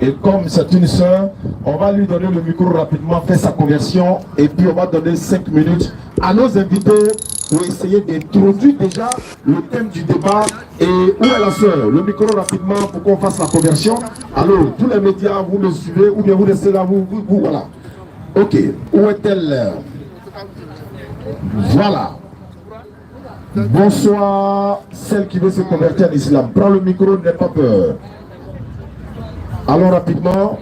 Et comme c'est une sœur, on va lui donner le micro rapidement, faire sa conversion. Et puis on va donner 5 minutes à nos invités pour essayer d'introduire déjà le thème du débat. Et où est la sœur? Le micro rapidement pour qu'on fasse la conversion. Alors, tous les médias, vous le suivez ou bien vous restez là, vous voilà. Ok, où est-elle? Voilà. Bonsoir, celle qui veut se convertir à l'islam. Prends le micro, n'aie pas peur. Alors rapidement,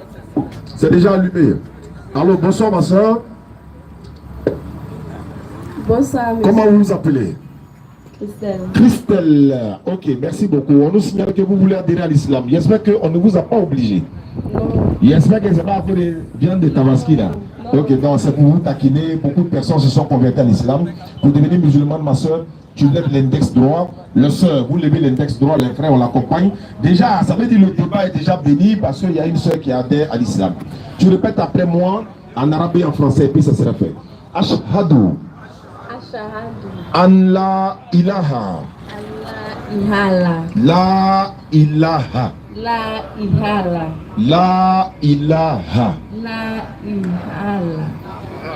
c'est déjà allumé. Alors bonsoir ma soeur. Bonsoir monsieur. Comment vous vous appelez? Christelle. Christelle. Ok, merci beaucoup. On nous signale que vous voulez adhérer à l'islam. J'espère qu'on ne vous a pas obligé. Non. J'espère que ce n'est pas pour les viandes de Tabaski là. Ok, non, c'est pour vous taquiner. Beaucoup de personnes se sont converties à l'islam. Pour devenir musulmane, ma soeur, tu lèves l'index droit. Le soeur, vous levez l'index droit, les frères, on l'accompagne. Déjà, ça veut dire que le débat est déjà béni parce qu'il y a une soeur qui adhère à l'islam. Tu répètes après moi en arabe et en français, et puis ça sera fait. Ashhadu. Ashhadu. An la ilaha. La ilaha. La ilaha. La ilaha. La ilaha.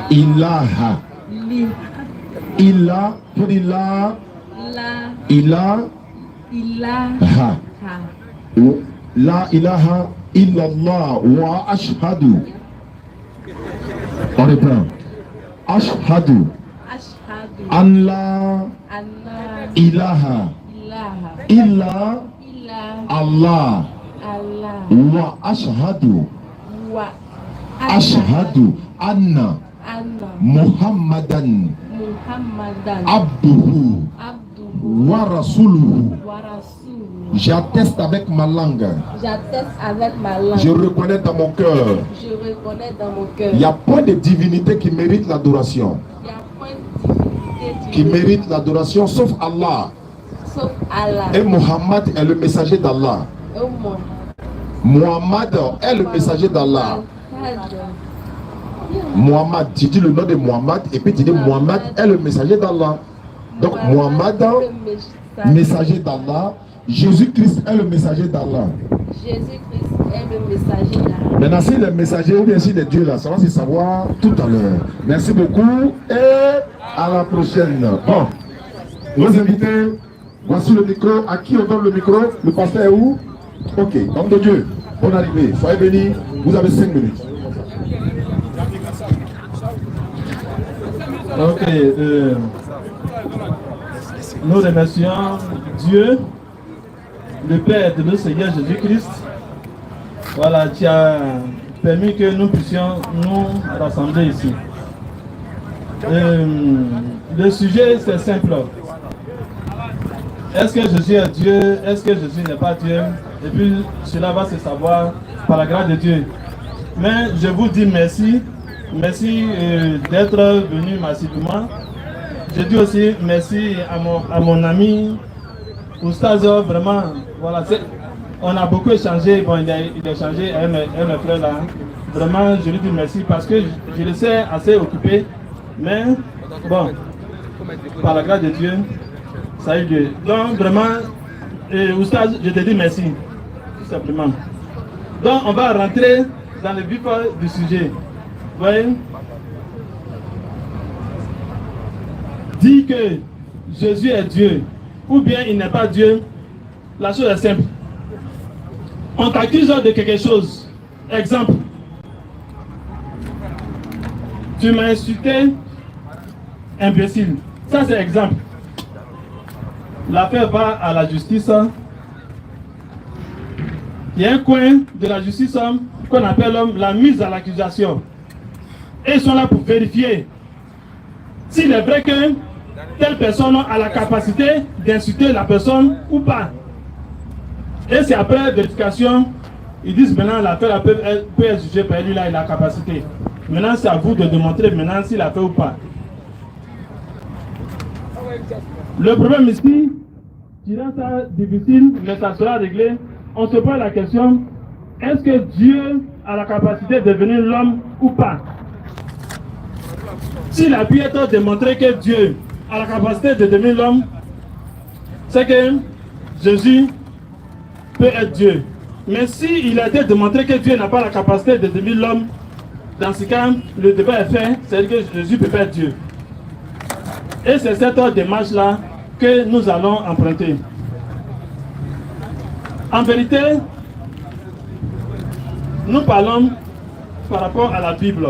Ilaha. Ila. Pour dire la. Ila. Ilaha. La ilaha illallah wa ashhadu. On reprend. Ashhadu. An la ilaha illa Allah wa ashhadu anna Muhammadan abduhu wa rasuluhu. J'atteste avec ma langue. Je reconnais dans mon cœur. Il n'y a point de divinité qui mérite l'adoration. Qui mérite l'adoration sauf Allah. Et Muhammad est le messager d'Allah. Muhammad est le messager d'Allah. Muhammad, tu dis le nom de Muhammad et puis tu dis Muhammad est le messager d'Allah. Donc Muhammad, messager d'Allah. Jésus-Christ est le messager d'Allah. Jésus-Christ est le messager d'Allah. Maintenant, si les messagers ou bien si les dieux là, ça va se savoir tout à l'heure. Merci beaucoup et à la prochaine. Bon, nos invités, voici le micro. À qui on donne le micro? Le pasteur est où? Ok, homme de Dieu, bonne arrivée. Soyez bénis, vous avez 5 minutes. Ok, nous remercions Dieu, le Père de notre Seigneur Jésus-Christ, voilà, qui a permis que nous puissions nous rassembler ici. Le sujet, c'est simple. Est-ce que Jésus est Dieu? Est-ce que Jésus n'est pas Dieu? Et puis, cela va se savoir par la grâce de Dieu. Mais je vous dis merci. Merci d'être venu massivement. Je dis aussi merci à mon ami Oustaz, vraiment, voilà, on a beaucoup échangé, bon, il a échangé avec mes frères là. Vraiment, je lui dis merci parce que je le sais assez occupé, mais bon, par la grâce de Dieu, ça a eu lieu. Donc vraiment, Oustaz, je te dis merci, tout simplement. Donc on va rentrer dans le vif du sujet. Vous voyez? Dit que Jésus est Dieu, ou bien il n'est pas Dieu, la chose est simple. On t'accuse de quelque chose. Exemple. Tu m'as insulté, imbécile. Ça c'est exemple. L'affaire va à la justice. Il y a un coin de la justice qu'on appelle la mise à l'accusation. Et ils sont là pour vérifier s'il est vrai que telle personne a la capacité d'insulter la personne ou pas. Et c'est après vérification, ils disent maintenant l'affaire peut être jugée par lui, là il a la capacité. Maintenant c'est à vous de démontrer maintenant s'il a fait ou pas. Le problème ici, qui rend ça difficile, mais ça sera réglé, on se pose la question, est-ce que Dieu a la capacité de devenir l'homme ou pas? S'il a pu être démontré que Dieu a la capacité de devenir l'homme, c'est que Jésus peut être Dieu. Mais s'il a été démontré que Dieu n'a pas la capacité de devenir l'homme, dans ce cas, le débat est fait, c'est-à-dire que Jésus peut faire Dieu. Et c'est cette démarche-là que nous allons emprunter. En vérité, nous parlons par rapport à la Bible.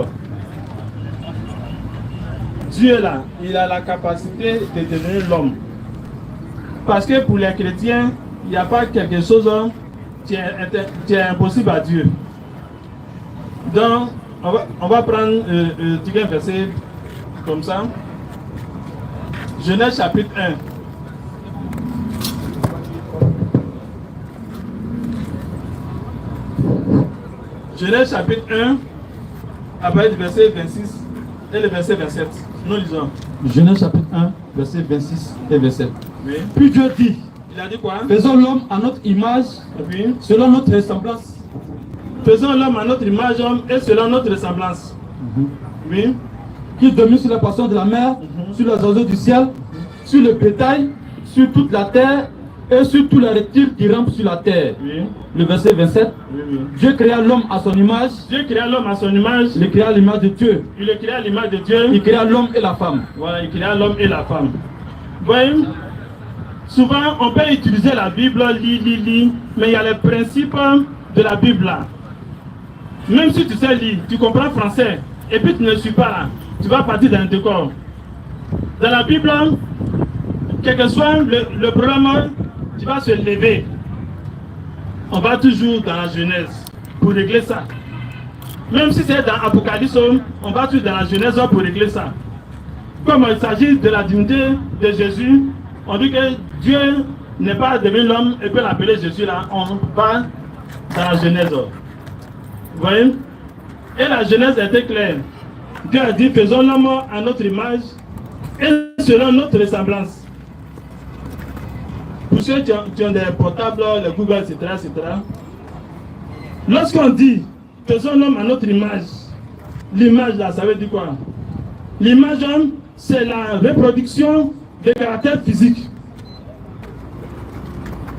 Dieu là, il a la capacité de devenir l'homme. Parce que pour les chrétiens, il n'y a pas quelque chose qui est impossible à Dieu. Donc, on va prendre un verset comme ça. Genèse chapitre 1. Genèse chapitre 1, à partir du verset 26 et le verset 27. Nous lisons. Genèse chapitre 1, verset 26 et 27. Oui. Puis Dieu dit, Il a dit quoi? faisons l'homme à notre image, Oui. selon notre ressemblance. Faisons l'homme à notre image et selon notre ressemblance. Oui. Qui domine sur les poissons de la mer, sur les oiseaux du ciel, sur le bétail, sur toute la terre et sur tous les reptiles qui rampent sur la terre. Oui. Le verset 27. Oui, oui. Dieu créa l'homme à son image, Dieu créa l'homme à son image. il le créa à l'image de Dieu. Il le créa à l'image de Dieu. Il créa l'homme et la femme. Voilà, il créa l'homme et la femme. Voyez, souvent on peut utiliser la Bible, lire, mais il y a les principes de la Bible là. Même si tu sais lire, tu comprends français, et puis tu ne suis pas là, tu vas partir dans le décor. Dans la Bible, quel que soit le problème, tu vas se lever. On va toujours dans la Genèse pour régler ça. Même si c'est dans Apocalypse, on va toujours dans la Genèse pour régler ça. Comme il s'agit de la divinité de Jésus, on dit que Dieu n'est pas devenu l'homme et peut l'appeler Jésus là. On va dans la Genèse. Vous voyez? Et la Genèse était claire. Dieu a dit, faisons l'homme à notre image et selon notre ressemblance. Pour ceux qui ont des portables, les Google, etc., etc. Lorsqu'on dit, faisons l'homme à notre image, l'image là, ça veut dire quoi? L'image, c'est la reproduction des caractères physiques.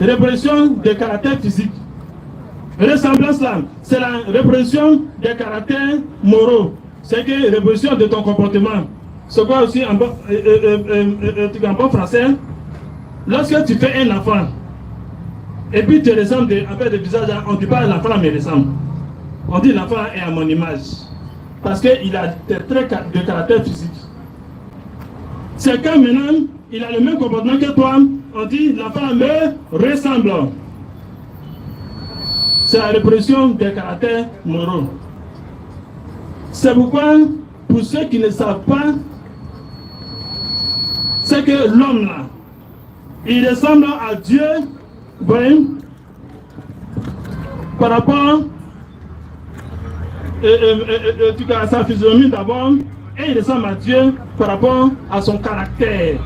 Reproduction des caractères physiques. Ressemblance là, c'est la reproduction des caractères moraux. C'est que reproduction de ton comportement. C'est quoi aussi en bon français? Lorsque tu fais un enfant, et puis tu ressembles de visage, on ne dit pas l'enfant me ressemble. On dit l'enfant est à mon image. Parce qu'il a des traits de caractère physique. C'est quand maintenant, il a le même comportement que toi, on dit l'enfant me ressemble. C'est la reproduction des caractères moraux. C'est pourquoi, pour ceux qui ne savent pas, c'est que l'homme là, il ressemble à Dieu, voyez, par rapport à sa physionomie d'abord, et il ressemble à Dieu par rapport à son caractère.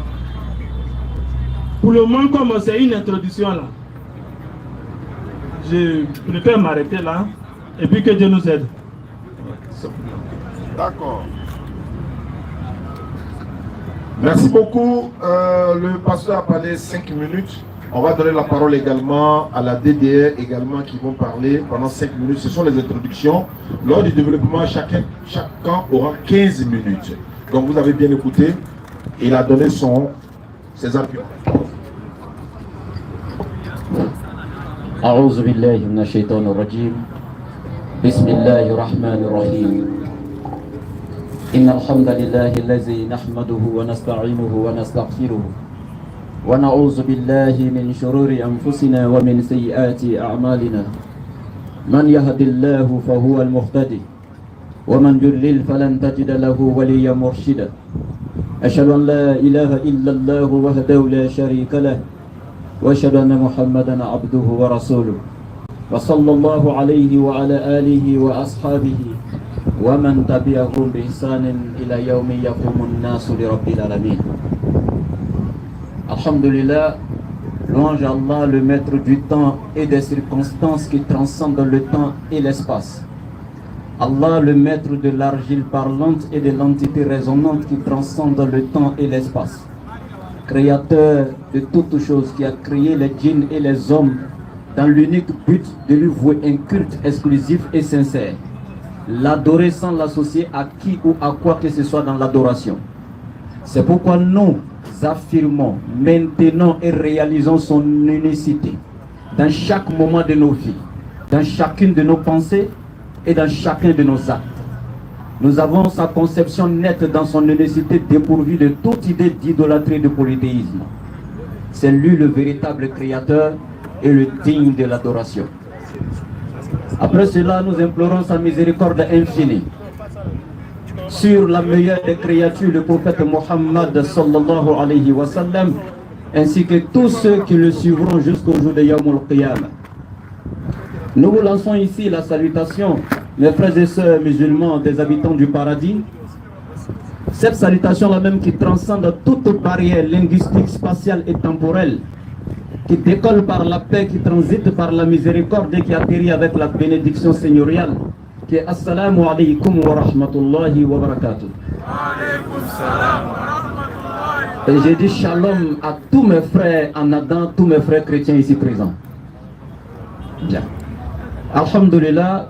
Pour le moment, comme c'est une introduction là, je préfère m'arrêter là, et puis que Dieu nous aide. D'accord. Merci beaucoup. Le pasteur a parlé 5 minutes. On va donner la parole également à la DDR également qui vont parler pendant 5 minutes. Ce sont les introductions. Lors du développement, chacun aura 15 minutes. Donc vous avez bien écouté. Il a donné ses arguments. أعوذ بالله من الشيطان الرجيم بسم الله الرحمن الرحيم إن الحمد لله الذي نحمده ونستعينه ونستغفره ونعوذ بالله من شرور أنفسنا ومن سيئات أعمالنا من يهد الله فهو المهتدي ومن يضلل فلن تجد له وليا مرشدا أشهد أن لا إله إلا الله وحده لا شريك له وأشهد أن محمدا عبده ورسوله وصلى الله عليه وعلى آله وأصحابه ومن تبعهم بإحسان إلى يوم يقوم الناس لرب العالمين. Alhamdulillah, louange à Allah, le maître du temps et des circonstances qui transcendent le temps et l'espace. Allah, le maître de l'argile parlante et de l'entité résonante qui transcende le temps et l'espace. Créateur de toutes choses, qui a créé les djinns et les hommes dans l'unique but de lui vouer un culte exclusif et sincère. L'adorer sans l'associer à qui ou à quoi que ce soit dans l'adoration. C'est pourquoi nous affirmons, maintenons et réalisons son unicité dans chaque moment de nos vies, dans chacune de nos pensées et dans chacun de nos actes. Nous avons sa conception nette dans son unicité dépourvue de toute idée d'idolâtrie et de polythéisme. C'est lui le véritable créateur et le digne de l'adoration. Après cela, nous implorons sa miséricorde infinie sur la meilleure des créatures, le prophète Mohammed sallallahu alayhi wa sallam, ainsi que tous ceux qui le suivront jusqu'au jour de Yawmul Qiyamah. Nous vous lançons ici la salutation, mes frères et sœurs musulmans des habitants du paradis. Cette salutation-là même qui transcende toute barrière linguistique, spatiale et temporelle, qui décolle par la paix, qui transite par la miséricorde et qui atterrit avec la bénédiction seigneuriale, qui est Assalamu alaikum wa rahmatullahi wa barakatuh. Et j'ai dit shalom à tous mes frères en Adam, tous mes frères chrétiens ici présents. Bien. Alhamdulillah,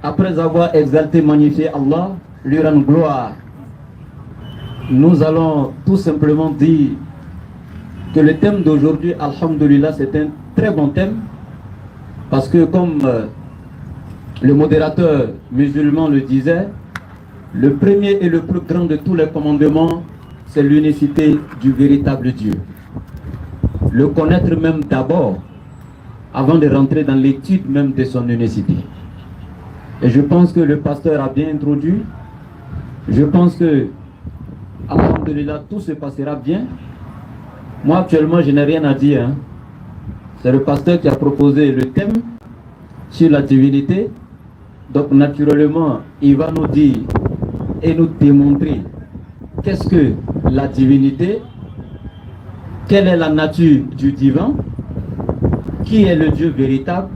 après avoir exalté, magnifié Allah, lui rendre gloire, nous allons tout simplement dire que le thème d'aujourd'hui, alhamdulillah, c'est un très bon thème, parce que comme le modérateur musulman le disait, le premier et le plus grand de tous les commandements, c'est l'unicité du véritable Dieu. Le connaître même d'abord, avant de rentrer dans l'étude même de son unicité. Et je pense que le pasteur a bien introduit. Je pense que, alhamdulillah, tout se passera bien. Moi, actuellement, je n'ai rien à dire. Hein. C'est le pasteur qui a proposé le thème sur la divinité. Donc, naturellement, il va nous dire et nous démontrer qu'est-ce que la divinité, quelle est la nature du divin, qui est le Dieu véritable.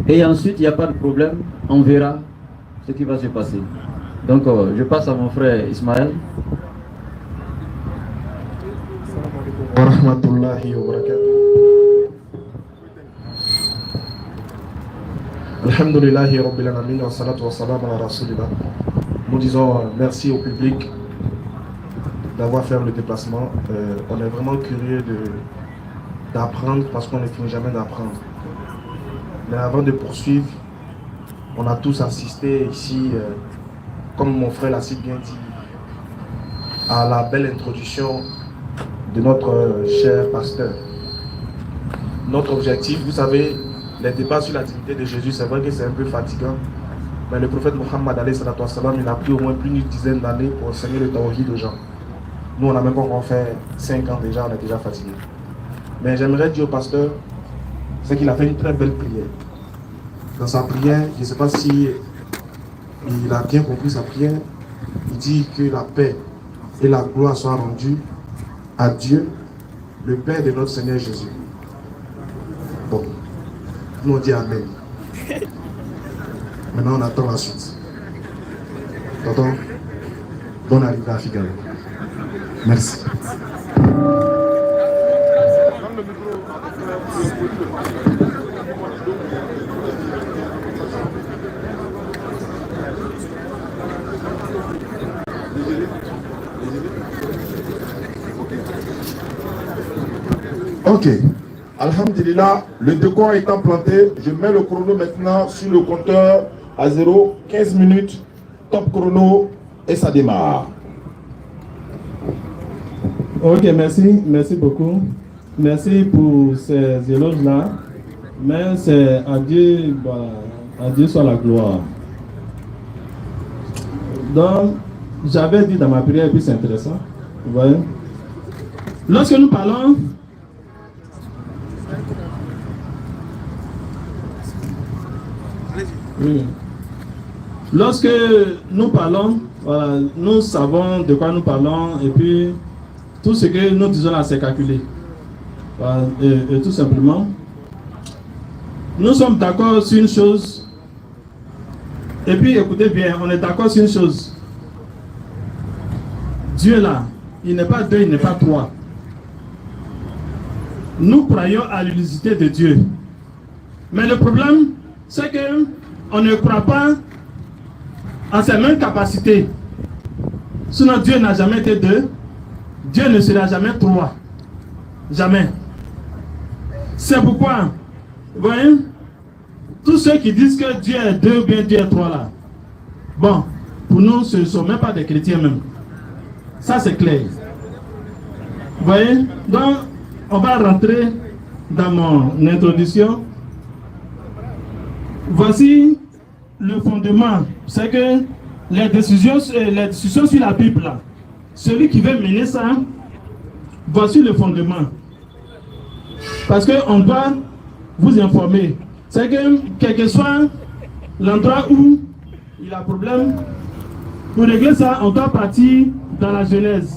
Et ensuite, il n'y a pas de problème, on verra ce qui va se passer. Donc, je passe à mon frère Ismaël. Wa rahmatullahi wa barakatuh. Alhamdulillahi rabbil alamin wa salatu wa salam ala rasulillah. Nous disons merci au public d'avoir fait le déplacement. On est vraiment curieux d'apprendre parce qu'on ne finit jamais d'apprendre. Mais avant de poursuivre, on a tous assisté ici, comme mon frère l'a si bien dit, à la belle introduction de notre cher pasteur. Notre objectif, vous savez, les débats sur la divinité de Jésus, c'est vrai que c'est un peu fatigant, mais le prophète Mohammed, il a pris au moins plus d'une dizaine d'années pour enseigner le tawhid aux gens. Nous, on n'a même pas encore fait 5 ans déjà, on est déjà fatigué. Mais j'aimerais dire au pasteur, c'est qu'il a fait une très belle prière. Dans sa prière, je ne sais pas si il a bien compris sa prière, il dit que la paix et la gloire soient rendues à Dieu, le Père de notre Seigneur Jésus. Bon, nous on dit Amen. Maintenant on attend la suite. Tonton, bonne arrivée à Figaro. Merci. Ok. Alhamdulillah, le décor étant planté, je mets le chrono maintenant sur le compteur à 0, 15 minutes, top chrono, et ça démarre. Ok, merci beaucoup. Merci pour ces éloges-là. Mais c'est à Dieu soit la gloire. Donc, j'avais dit dans ma prière, et puis c'est intéressant. Vous voyez? Lorsque nous parlons lorsque nous parlons, voilà, nous savons de quoi nous parlons et puis tout ce que nous disons là c'est calculé. Voilà, et tout simplement, nous sommes d'accord sur une chose et puis écoutez bien, on est d'accord sur une chose. Dieu là, il n'est pas deux, il n'est pas trois. Nous croyons à l'unicité de Dieu. Mais le problème, c'est qu'on ne croit pas en ses mêmes capacités. Sinon, Dieu n'a jamais été deux. Dieu ne sera jamais trois. Jamais. C'est pourquoi, vous voyez, tous ceux qui disent que Dieu est deux ou bien Dieu est trois là, bon, pour nous, ce ne sont même pas des chrétiens même. Ça, c'est clair. Vous voyez? Donc, on va rentrer dans mon introduction. Voici le fondement. C'est que les décisions sur la Bible, là, celui qui veut mener ça, voici le fondement. Parce qu'on doit vous informer. C'est que, quel que soit l'endroit où il y a problème, pour régler ça, on doit partir dans la Genèse.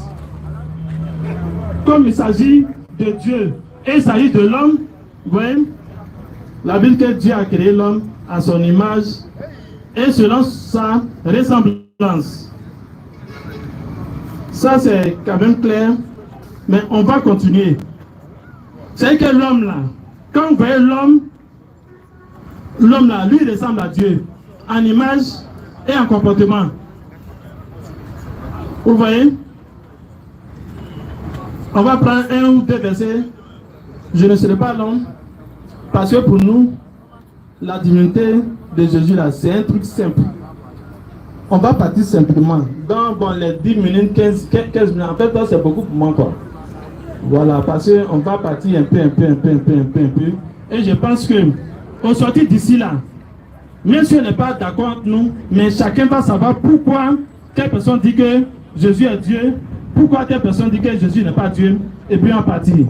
Comme il s'agit de Dieu et il s'agit de l'homme, vous voyez, la Bible que Dieu a créé l'homme à son image et selon sa ressemblance. Ça, c'est quand même clair, mais on va continuer. C'est que l'homme là, quand vous voyez l'homme là, lui, il ressemble à Dieu en image et en comportement. Vous voyez? On va prendre un ou deux versets. Je ne serai pas long, parce que pour nous, la divinité de Jésus là, c'est un truc simple. On va partir simplement. Dans bon, les 10 minutes, 15 minutes, en fait, c'est beaucoup pour moi quoi. Voilà, parce qu'on va partir un peu. Et je pense que, au sortir d'ici là, même si on n'est pas d'accord avec nous, mais chacun va savoir pourquoi telle personne dit que Jésus est Dieu, pourquoi telle personne dit que Jésus n'est pas Dieu, et puis on partit.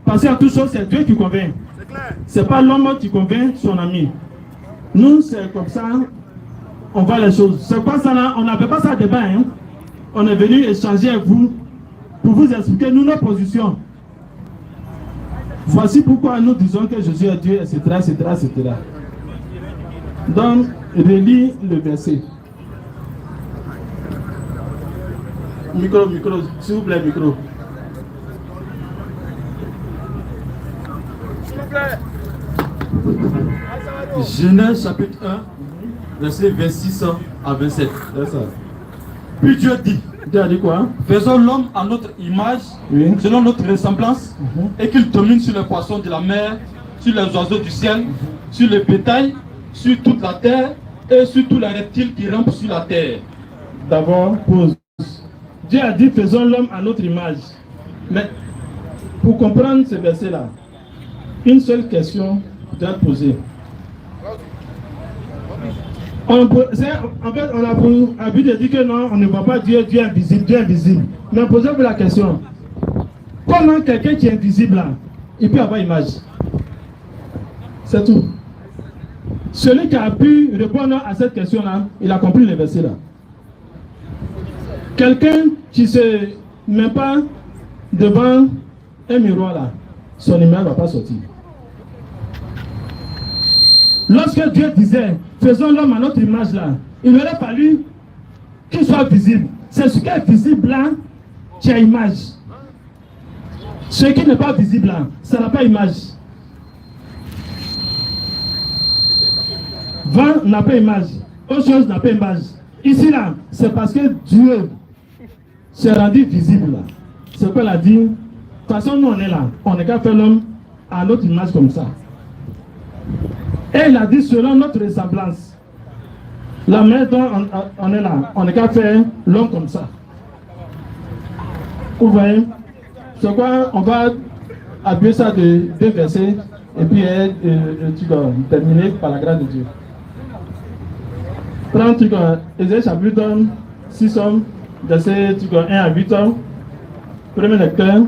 Parce qu'en toute chose, c'est Dieu qui convainc. C'est pas l'homme qui convainc son ami. Nous, c'est comme ça, on voit les choses. C'est pas ça là, on n'avait pas ça à débat. Hein. On est venu échanger avec vous pour vous expliquer nous nos positions. Voici pourquoi nous disons que Jésus est Dieu, etc. Donc, relis le verset. Micro, s'il vous plaît, micro. S'il vous plaît. Genèse chapitre 1, verset 26 à 27. C'est ça. Puis Dieu dit, Dieu a dit quoi? faisons l'homme à notre image, Oui. selon notre ressemblance, et qu'il domine sur les poissons de la mer, sur les oiseaux du ciel, sur le bétail, sur toute la terre, et sur tous les reptiles qui rampent sur la terre. D'abord, pause. Dieu a dit, faisons l'homme à notre image. Mais, pour comprendre ce verset-là, une seule question doit être posée. En fait, on a pour habitude de dire que non, on ne voit pas Dieu, Dieu est invisible. Mais posez-vous la question. Comment quelqu'un qui est invisible là, il peut avoir image? C'est tout. Celui qui a pu répondre à cette question-là, il a compris le verset là. Quelqu'un qui ne se met pas devant un miroir là, son image ne va pas sortir. Lorsque Dieu disait, faisons l'homme à notre image là, il aurait fallu qu'il soit visible. C'est ce qui est visible là, qui a image. Ce qui n'est pas visible là, ça n'a pas image. Vent n'a pas image, autre chose n'a pas image. Ici là, c'est parce que Dieu s'est rendu visible là. C'est quoi il a dit? De toute façon, nous on est là, on n'est qu'à faire l'homme à notre image comme ça. Et il a dit selon notre ressemblance. La manière dont on est là, on n'est qu'à faire l'homme comme ça. Vous voyez? C'est quoi? On va appuyer ça de deux versets et puis tu dois terminer par la grâce de Dieu. Prends Ésaïe chapitre 6, verset 1 à 8. Premier lecteur.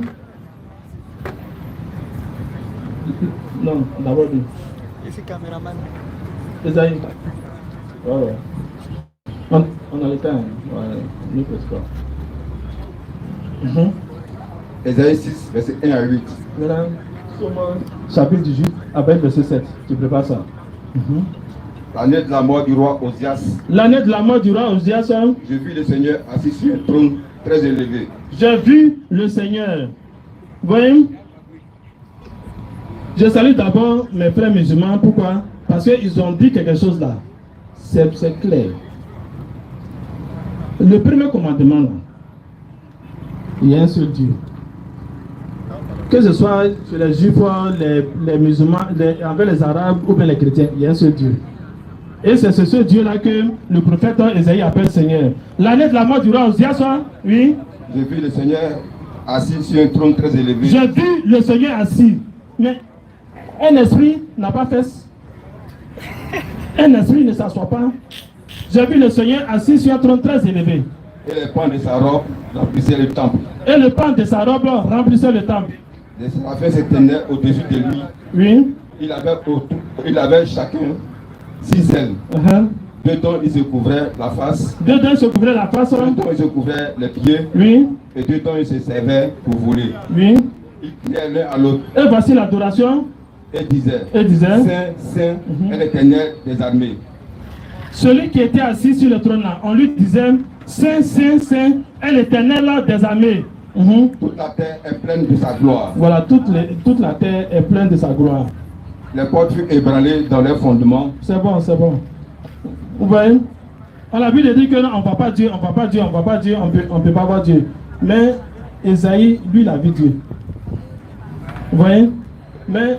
Non, d'abord lui. Ici, caméraman. Ésaïe. Ouais. On a le temps. Ouais, nous pas. Ésaïe 6, verset 1 à 8. Maintenant, chapitre 18, après verset 7. Tu prépares ça. L'année de la mort du roi Osias. L'année de la mort du roi Osias. J'ai vu le Seigneur assis sur un trône très élevé. J'ai vu le Seigneur. Vous voyez? Je salue d'abord mes frères musulmans. Pourquoi? Parce qu'ils ont dit quelque chose là. C'est clair. Le premier commandement là, il y a un seul Dieu. Que ce soit chez les juifs, les musulmans, envers les arabes ou bien les chrétiens, il y a un seul Dieu. Et c'est ce seul Dieu-là que le prophète Ésaïe appelle Seigneur. L'année de la mort du roi Osias, oui. J'ai vu le Seigneur assis sur un trône très élevé. J'ai vu le Seigneur assis. Mais un esprit n'a pas fait. Un esprit ne s'assoit pas. J'ai vu le Seigneur assis sur un trône très élevé. Et les pans de sa robe remplissaient le temple. Et le pan de sa robe remplissait le temple. Les séraphins se tenaient au-dessus de lui. Oui. Il avait chacun 6 ailes. Deux dont il se couvrait la face. Deux dont il se couvrait la face. Deux dont il se couvrait les pieds. Oui. Et deux dont il se servait pour voler. Oui. Il criait l'un à l'autre. Et voici l'adoration. Et disait. Saint, Saint, est l'Éternel des armées. Celui qui était assis sur le trône là, on lui disait Saint, Saint, Saint est l'Éternel des armées. Toute la terre est pleine de sa gloire. Voilà, toute la terre est pleine de sa gloire. Les portes furent ébranlées dans leurs fondements. C'est bon, c'est bon. Vous voyez? On a vu de dire que non, on ne voit pas Dieu, on ne voit pas Dieu, on ne voit pas Dieu, on peut pas voir Dieu. Mais Esaïe, lui, il a vu Dieu. Vous voyez? Mais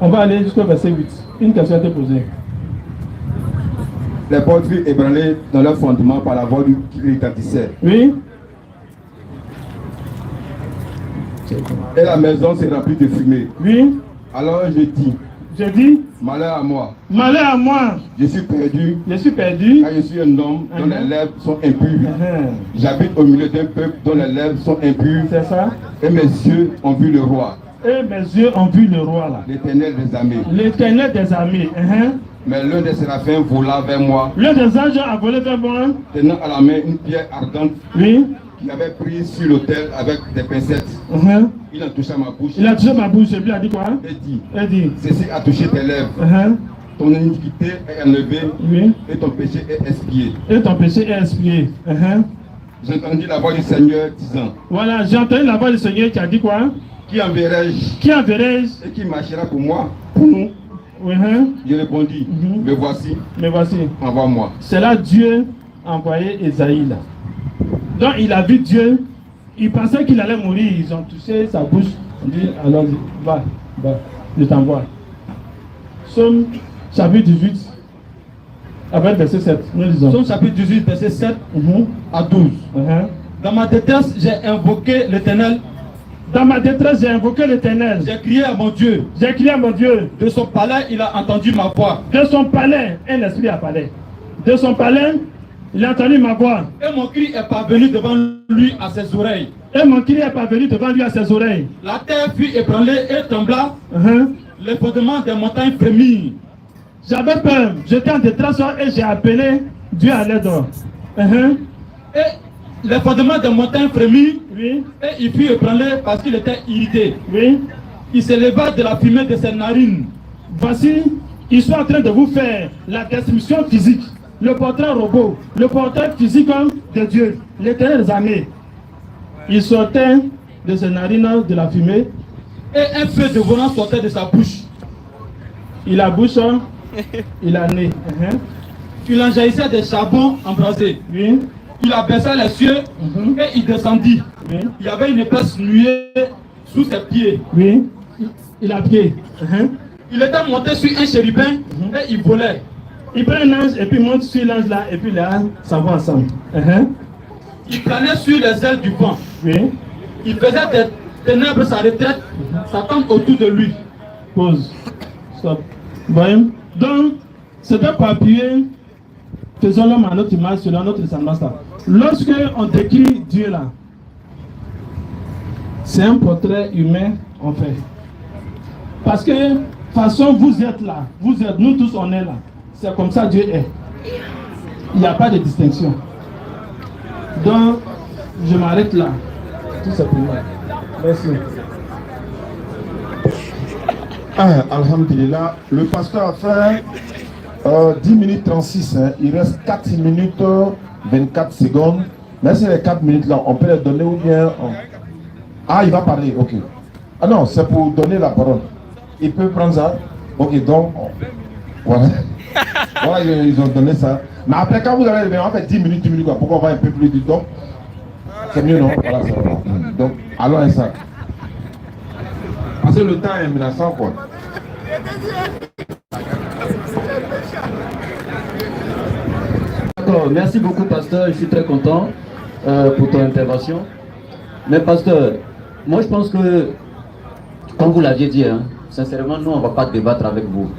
on va aller jusqu'au verset 8. Une question a été posée. Les portes furent ébranlées dans leurs fondements par la voix qui retentissait. Oui. Et la maison s'est remplie de fumée. Oui. Alors je dis, malheur à moi. Malheur à moi. Je suis perdu. Je suis perdu. Car je suis un homme dont les lèvres sont impures. J'habite au milieu d'un peuple dont les lèvres sont impures. C'est ça. Et mes yeux ont vu le roi. Et mes yeux ont vu le roi là. L'Éternel des armées. L'Éternel des armées. Mais l'un des séraphins vola vers moi. L'un des anges a volé vers moi. Tenant à la main une pierre ardente. Oui. Qu'il avait prise sur l'autel avec des pincettes. Il a touché ma bouche. Il a touché ma bouche. Et puis il a dit quoi? Il dit. Ceci a touché tes lèvres. Ton iniquité est enlevée. Oui. Et ton péché est expié. Et ton péché est expié. J'ai entendu la voix du Seigneur disant. Voilà, j'ai entendu la voix du Seigneur qui a dit quoi? Qui enverrai-je? Qui enverrai-je? Et qui marchera pour moi? Pour nous. Je répondis. Me voici. Me voici. Envoie-moi. C'est là Dieu a envoyé Esaïe là. Donc il a vu Dieu. Il pensait qu'il allait mourir. Ils ont touché sa bouche. On dit alors va, je t'envoie. Somme chapitre 18. Avec verset 7. Nous lisons. Somme chapitre 18, verset 7 à 12. Dans ma détresse, j'ai invoqué l'Éternel. Dans ma détresse, j'ai invoqué l'Éternel. J'ai crié à mon Dieu. J'ai crié à mon Dieu. De son palais, il a entendu ma voix. De son palais, un esprit a parlé. De son palais, il a entendu ma voix. Et mon cri est parvenu devant lui à ses oreilles. Et mon cri est parvenu devant lui à ses oreilles. La terre fut ébranlée et trembla. Les fondements des montagnes frémirent. J'avais peur. J'étais en détresse et j'ai appelé Dieu à l'aide. Et les fondements des montagnes frémirent. Oui. Et il fut ébranlé parce qu'il était irrité. Oui. Il s'éleva de la fumée de ses narines. Voici, ils sont en train de vous faire la destruction physique. Le portrait robot, le portrait physique de Dieu, l'Éternel des armées. Il sortait de ses narines de la fumée. Et un feu dévorant sortait de sa bouche. Il a bouche, il a nez. Il en jaillissait des charbons embrasés. Oui. Il abaissa les cieux et il descendit. Oui. Il y avait une épaisse nuée sous ses pieds. Oui. Il a pied. Il était monté sur un chérubin et il volait. Il prend un ange et puis monte sur l'ange là et puis là, ça va ensemble. Il planait sur les ailes du vent. Oui. Il faisait des ténèbres sa retraite, sa tombe autour de lui. Pause. Stop. Voyez? Donc, c'est un papier. Faisons l'homme à notre image, selon notre ressemblance. Lorsque on décrit Dieu là, c'est un portrait humain en fait. Parce que, de toute façon, vous êtes là, vous êtes, nous tous on est là. C'est comme ça Dieu est. Il n'y a pas de distinction. Donc, je m'arrête là. Tout simplement. Merci. Alhamdulillah, le pasteur a fait 10 minutes 36, il reste 4 minutes 24 secondes. Mais c'est les 4 minutes là, on peut les donner ou bien... Ah, il va parler, ok. Ah non, c'est pour donner la parole. Il peut prendre ça. Ok, donc, voilà. Voilà, ils ont donné ça. Mais après, quand vous allez, on fait 10 minutes, quoi. Pourquoi on va un peu plus du temps? C'est mieux, non? Voilà, ça va. Donc, allons à ça. Parce que le temps est menaçant, quoi. D'accord, merci beaucoup, pasteur. Je suis très content pour ton intervention. Mais pasteur, moi je pense que, comme vous l'aviez dit, hein, sincèrement, nous on ne va pas débattre avec vous.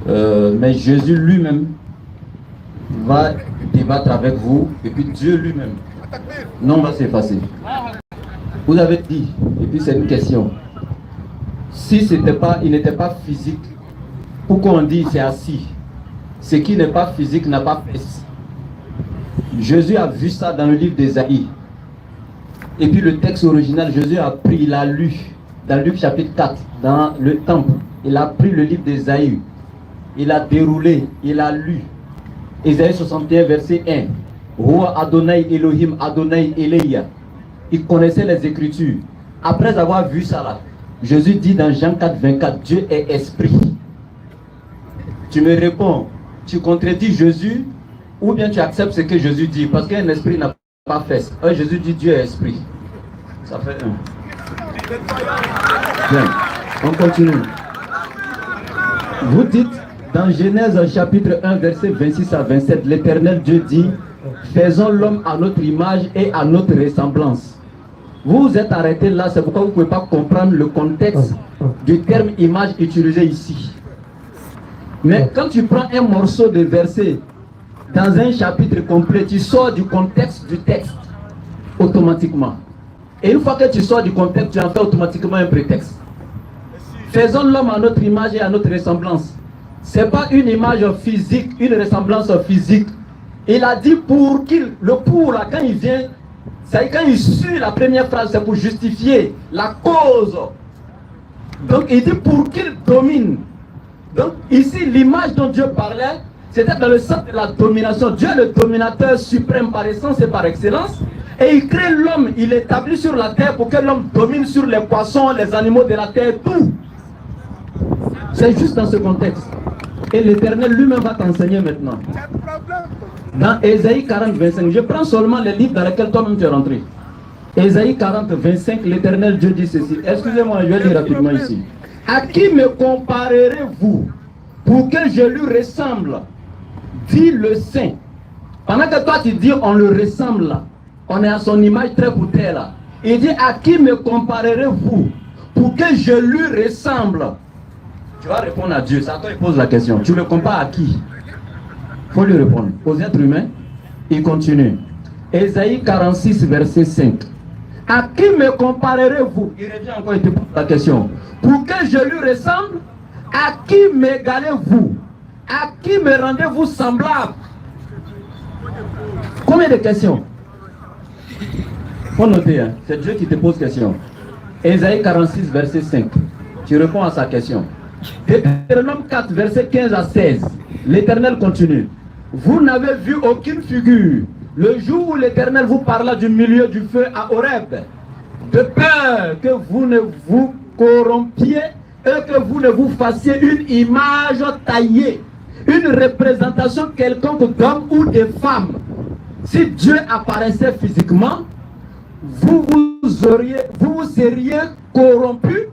Mais Jésus lui-même va débattre avec vous, et puis Dieu lui-même. Non, on va s'effacer. Vous avez dit, et puis c'est une question. Si il n'était pas physique, pourquoi on dit c'est assis? Ce qui n'est pas physique n'a pas fait. Jésus a vu ça dans le livre d'Ésaïe. Et puis le texte original, Jésus a pris, il a lu, dans Luc chapitre 4, dans le temple, il a pris le livre d'Ésaïe, il a déroulé, il a lu. Ésaïe 61, verset 1. Roi Adonai Elohim, Adonai Eleia. Il connaissait les Écritures. Après avoir vu ça là, Jésus dit dans Jean 4, 24, Dieu est esprit. Tu me réponds, tu contredis Jésus ou bien tu acceptes ce que Jésus dit, parce qu'un esprit n'a pas fait. Jésus dit Dieu est esprit. Ça fait un. Bien, on continue. Vous dites dans Genèse chapitre 1 verset 26 à 27, l'Éternel Dieu dit, faisons l'homme à notre image et à notre ressemblance. Vous vous êtes arrêté là, c'est pourquoi vous ne pouvez pas comprendre le contexte du terme image utilisé ici. Mais quand tu prends un morceau de verset dans un chapitre complet, tu sors du contexte du texte automatiquement. Et une fois que tu sors du contexte, tu en fais automatiquement un prétexte. Faisons l'homme à notre image et à notre ressemblance. Ce n'est pas une image physique, une ressemblance physique. Il a dit pour qu'il, le pour là, quand il vient, c'est quand il suit la première phrase, c'est pour justifier la cause. Donc il dit pour qu'il domine. Donc ici, l'image dont Dieu parlait, c'était dans le sens de la domination. Dieu est le dominateur suprême par essence et par excellence. Et il crée l'homme, il l'établit sur la terre pour que l'homme domine sur les poissons, les animaux de la terre, tout. C'est juste dans ce contexte. Et l'Éternel lui-même va t'enseigner maintenant. Dans Ésaïe 40, 25, je prends seulement les livres dans lesquels toi-même tu es rentré. Ésaïe 40, 25, l'Éternel Dieu dit ceci. Excusez-moi, je vais lire rapidement ici. À qui me comparerez-vous pour que je lui ressemble? Dit le Saint. Pendant que toi tu dis on le ressemble là, on est à son image très pour terre là. Il dit à qui me comparerez-vous pour que je lui ressemble? Tu vas répondre à Dieu. C'est à toi il pose la question. Tu le compares à qui? Il faut lui répondre. Aux êtres humains. Il continue. Ésaïe 46 verset 5. À qui me comparerez-vous? Il revient encore et te pose la question. Pour que je lui ressemble, à qui m'égalez-vous? À qui me rendez-vous semblable? Combien de questions? Faut noter, hein? C'est Dieu qui te pose question. Ésaïe 46 verset 5. Tu réponds à sa question. Deutéronome 4 verset 15 à 16. L'Éternel continue. Vous n'avez vu aucune figure le jour où l'Éternel vous parla du milieu du feu à Horeb, de peur que vous ne vous corrompiez et que vous ne vous fassiez une image taillée, une représentation quelconque d'homme ou de femme. Si Dieu apparaissait physiquement, vous seriez corrompu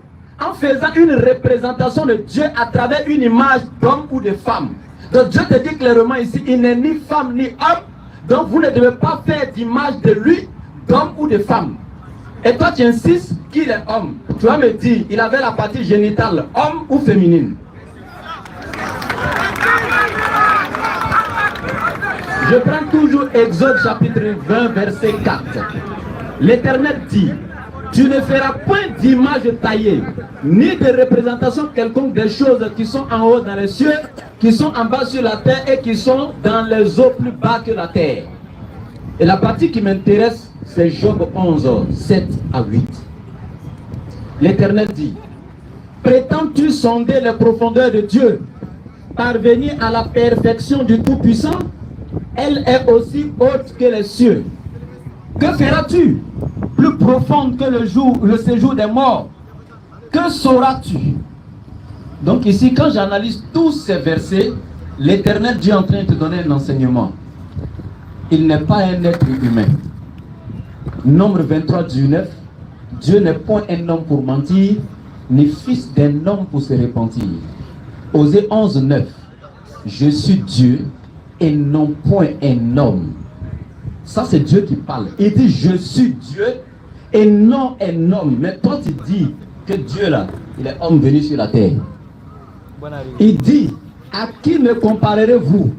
en faisant une représentation de Dieu à travers une image d'homme ou de femme. Donc Dieu te dit clairement ici, il n'est ni femme ni homme, donc vous ne devez pas faire d'image de lui, d'homme ou de femme. Et toi tu insistes qu'il est homme. Tu vas me dire, il avait la partie génitale, homme ou féminine. Je prends toujours Exode chapitre 20 verset 4. L'Éternel dit, tu ne feras point d'image taillée, ni de représentation quelconque des choses qui sont en haut dans les cieux, qui sont en bas sur la terre et qui sont dans les eaux plus bas que la terre. Et la partie qui m'intéresse, c'est Job 11, 7 à 8. L'Éternel dit, prétends-tu sonder les profondeurs de Dieu, parvenir à la perfection du Tout-Puissant? Elle est aussi haute que les cieux. Que feras-tu? Plus profonde que le séjour des morts. Que sauras-tu? Donc ici, quand j'analyse tous ces versets, l'Éternel Dieu est en train de te donner un enseignement. Il n'est pas un être humain. Nombre 23, 19. Dieu n'est point un homme pour mentir, ni fils d'un homme pour se repentir. Osée 11, 9. Je suis Dieu et non point un homme. Ça, c'est Dieu qui parle. Il dit, je suis Dieu et non un homme. Mais toi, tu dis que Dieu, là, il est homme venu sur la terre. Il dit, à qui me comparerez-vous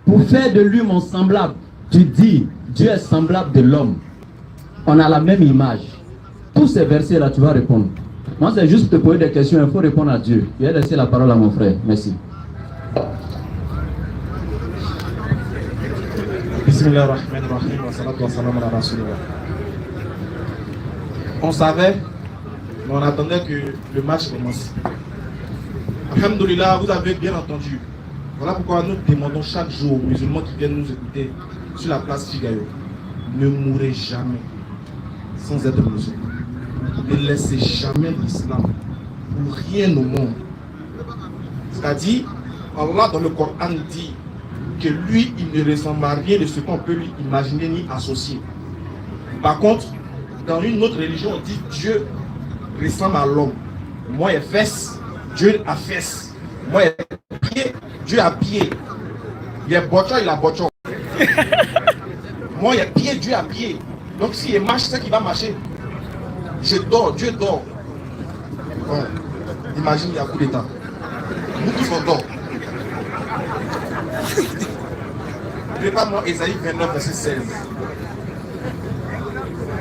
pour faire de lui mon semblable? Tu dis, Dieu est semblable de l'homme. On a la même image. Tous ces versets-là, tu vas répondre. Moi, c'est juste te poser des questions, il faut répondre à Dieu. Je vais laisser la parole à mon frère. Merci. On savait, mais on attendait que le match commence. Alhamdoulilah, vous avez bien entendu. Voilà pourquoi nous demandons chaque jour aux musulmans qui viennent nous écouter sur la place Figayo, ne mourrez jamais sans être musulman. Ne laissez jamais l'islam pour rien au monde. C'est-à-dire, Allah dans le Coran dit que lui, il ne ressemble à rien de ce qu'on peut lui imaginer ni associer. Par contre, dans une autre religion, on dit Dieu ressemble à l'homme. Moi, il fesses, Dieu a fesses. Moi, il pied, Dieu a pied. Il est bochon, il a bochon. Moi, il est pied, Dieu a pied. Donc, s'il marche, c'est qu'il va marcher. Je dors, Dieu dort. Ouais. Imagine, il y a coup d'état. Nous tous on dort. Prépare-moi Ésaïe 29, verset 16.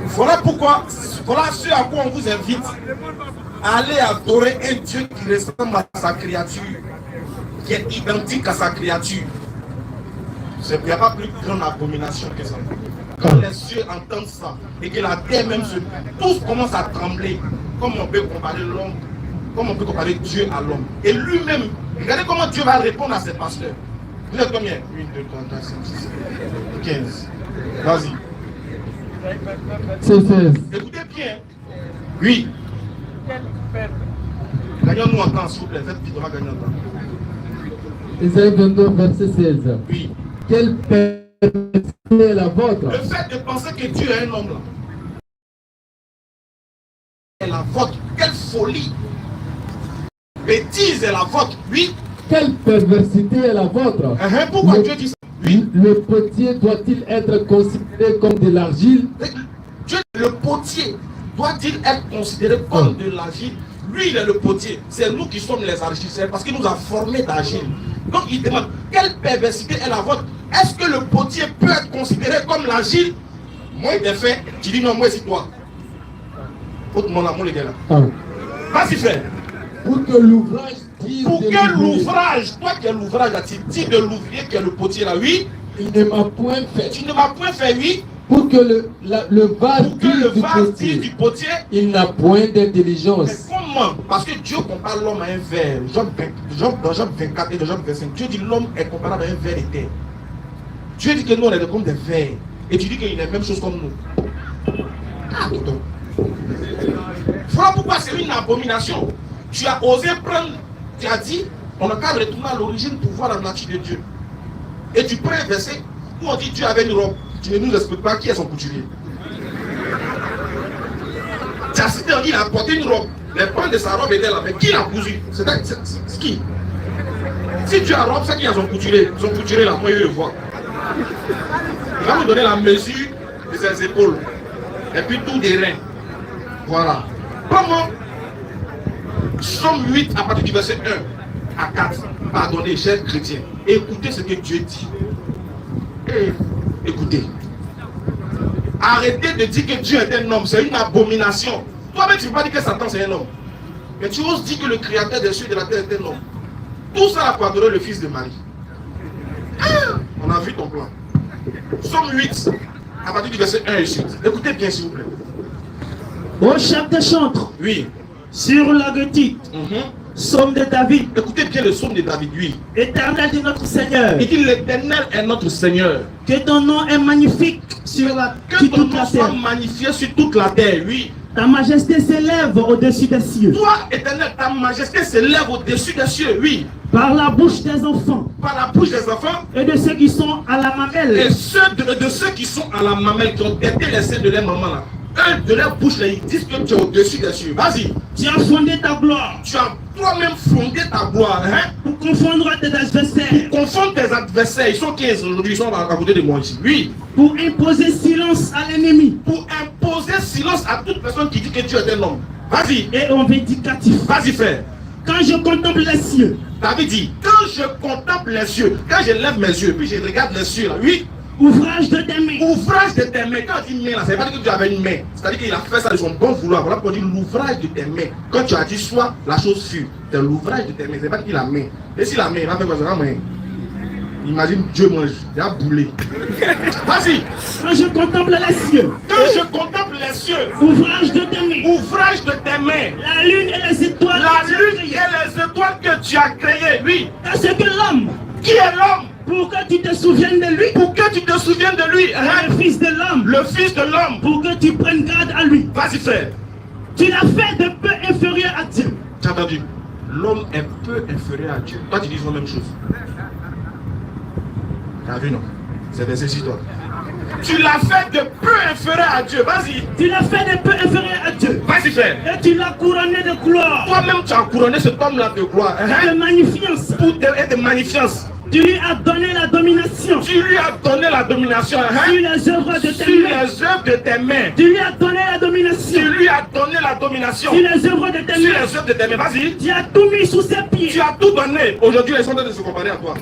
Voilà pourquoi, voilà ce à quoi on vous invite. Allez adorer un Dieu qui ressemble à sa créature, qui est identique à sa créature. Il n'y a pas plus grande abomination que ça. Quand les cieux entendent ça et que la terre même se... Tous commencent à trembler. Comme on peut comparer l'homme, comme on peut comparer Dieu à l'homme. Et lui-même, regardez comment Dieu va répondre à ses pasteurs. Vous êtes combien? 1, 2, 3, 4, 5, 6, 7, 15. Vas-y. C'est 16. Écoutez bien. Oui. Gagnons-nous en temps, s'il vous plaît. Faites vite, on va gagner en temps. Ésaïe 22, verset 16. Oui. Quelle perversité est la vôtre? Le fait de penser que Dieu est un homme là. est la vôtre. Quelle folie. Bêtise est la vôtre. Oui. Quelle perversité est la vôtre? Pourquoi Dieu dit ça? Oui. Le potier doit-il être considéré comme de l'argile? Le potier doit-il être considéré comme de l'argile? Lui, il est le potier. C'est nous qui sommes les argiles. Parce qu'il nous a formés d'argile. Donc il demande, quelle perversité est la vôtre? Est-ce que le potier peut être considéré comme l'argile? Moi, il est fait. Tu dis non, moi, c'est toi. Autre mon amour, les gars là. Vas-y, frère. Pour que l'ouvrage dise. Pour que l'ouvrage, toi qui es l'ouvrage là, tu dis de l'ouvrier qui est le potier là, oui. Il ne m'a point fait. Tu ne m'as point fait, oui. Pour que le vase dise du potier, il n'a point d'intelligence. Mais comment? Parce que Dieu compare l'homme à un verre. Dans Job 24 et dans Job 25, Dieu dit l'homme est comparable à un verre de terre. Dieu dit que nous on est comme des verres. Et tu dis qu'il est la même chose comme nous. Ah, tonton. Voilà pourquoi c'est une abomination. Tu as osé prendre, tu as dit, on n'a qu'à retourner à l'origine pour voir la nature de Dieu. Et tu prends un verset où on dit Dieu avait une robe. Tu ne nous expliques pas qui est son couturier. Tu as cité, on dit il a porté une robe. Les pans de sa robe étaient là. Mais qui l'a cousu? C'est qui? Si tu as robe, c'est qui a son couturier? Son couturier là, moi je le vois. Il va nous donner la mesure de ses épaules. Et puis tout des reins. Voilà. Comment? Somme 8 à partir du verset 1 à 4. Pardonnez, chers chrétiens. Écoutez ce que Dieu dit. Écoutez. Arrêtez de dire que Dieu est un homme. C'est une abomination. Toi-même, tu ne peux pas dire que Satan c'est un homme. Mais tu oses dire que le créateur des cieux et de la terre est un homme. Tout ça pour adorer le fils de Marie. Ah, on a vu ton plan. Somme 8 à partir du verset 1 et suite. Écoutez bien s'il vous plaît. Au chef des chantres. Oui. Sur la guetite. Psaume de David. Écoutez bien le psaume de David, oui. Éternel est notre Seigneur. Il dit l'Éternel est notre Seigneur. Que ton nom est magnifique sur toute la terre. Magnifié sur toute la terre, oui. Ta majesté s'élève au-dessus des cieux. Toi, Éternel, ta majesté s'élève au-dessus des cieux, oui. Par la bouche des enfants. Par la bouche des enfants. Et de ceux qui sont à la mamelle. Et de ceux qui sont à la mamelle, qui ont été laissés de leur maman là. Eux, de leur bouche là, ils disent que tu es au-dessus des cieux. Vas-y. Tu as fondé ta gloire. Tu as toi-même fondé ta gloire, hein. Pour confondre tes adversaires. Pour confondre tes adversaires. Ils sont 15 aujourd'hui, ils sont à côté de moi ici. Oui. Pour imposer silence à l'ennemi. Pour imposer silence à toute personne qui dit que Dieu est un homme. Vas-y. Et on vindicatif. Vas-y, frère. Quand je contemple les cieux. David dit, quand je contemple les cieux, quand je lève mes yeux, puis je regarde les cieux là, oui. Ouvrage de tes mains. Ouvrage de tes mains. Quand on dit main là, ça ne veut pas dire que tu avais une main. C'est-à-dire qu'il a fait ça de son bon vouloir. Voilà pourquoi on dit l'ouvrage de tes mains. Quand tu as dit soit, la chose fut. C'est l'ouvrage de tes mains. C'est pas qu'il a main. Et si la main, il va faire quoi? C'est la main. Imagine Dieu mange. Il a boulé. Vas-y. Quand je contemple les cieux. Quand je contemple les cieux. Ouvrage de tes mains. Ouvrage de tes mains. La lune et les étoiles. La lune et les étoiles que tu as créées. Oui. Parce que l'homme. Qui est l'homme? Pour que tu te souviennes de lui. Pour que tu te souviennes de lui. Hein? Le fils de l'homme. Le fils de l'homme. Pour que tu prennes garde à lui. Vas-y, frère. Tu l'as fait de peu inférieur à Dieu. Tu as entendu? L'homme est peu inférieur à Dieu. Toi, tu dis la même chose. Tu as vu, non? C'est des toi. Tu l'as fait de peu inférieur à Dieu. Vas-y. Tu l'as fait de peu inférieur à Dieu. Vas-y, frère. Et tu l'as couronné de gloire. Toi-même, tu as couronné cet homme-là de gloire. De magnificence. Et de magnificence. Tu lui as donné la domination. Tu lui as donné la domination. Sur les œuvres de tes mains. Sur les œuvres de tes mains. Tu lui as donné la domination. Tu lui as donné la domination. Sur les œuvres de tes mains. Sur les œuvres de tes mains. Vas-y. Tu as tout mis sous ses pieds. Tu as tout donné. Aujourd'hui, ils sont en train de se comparer à toi.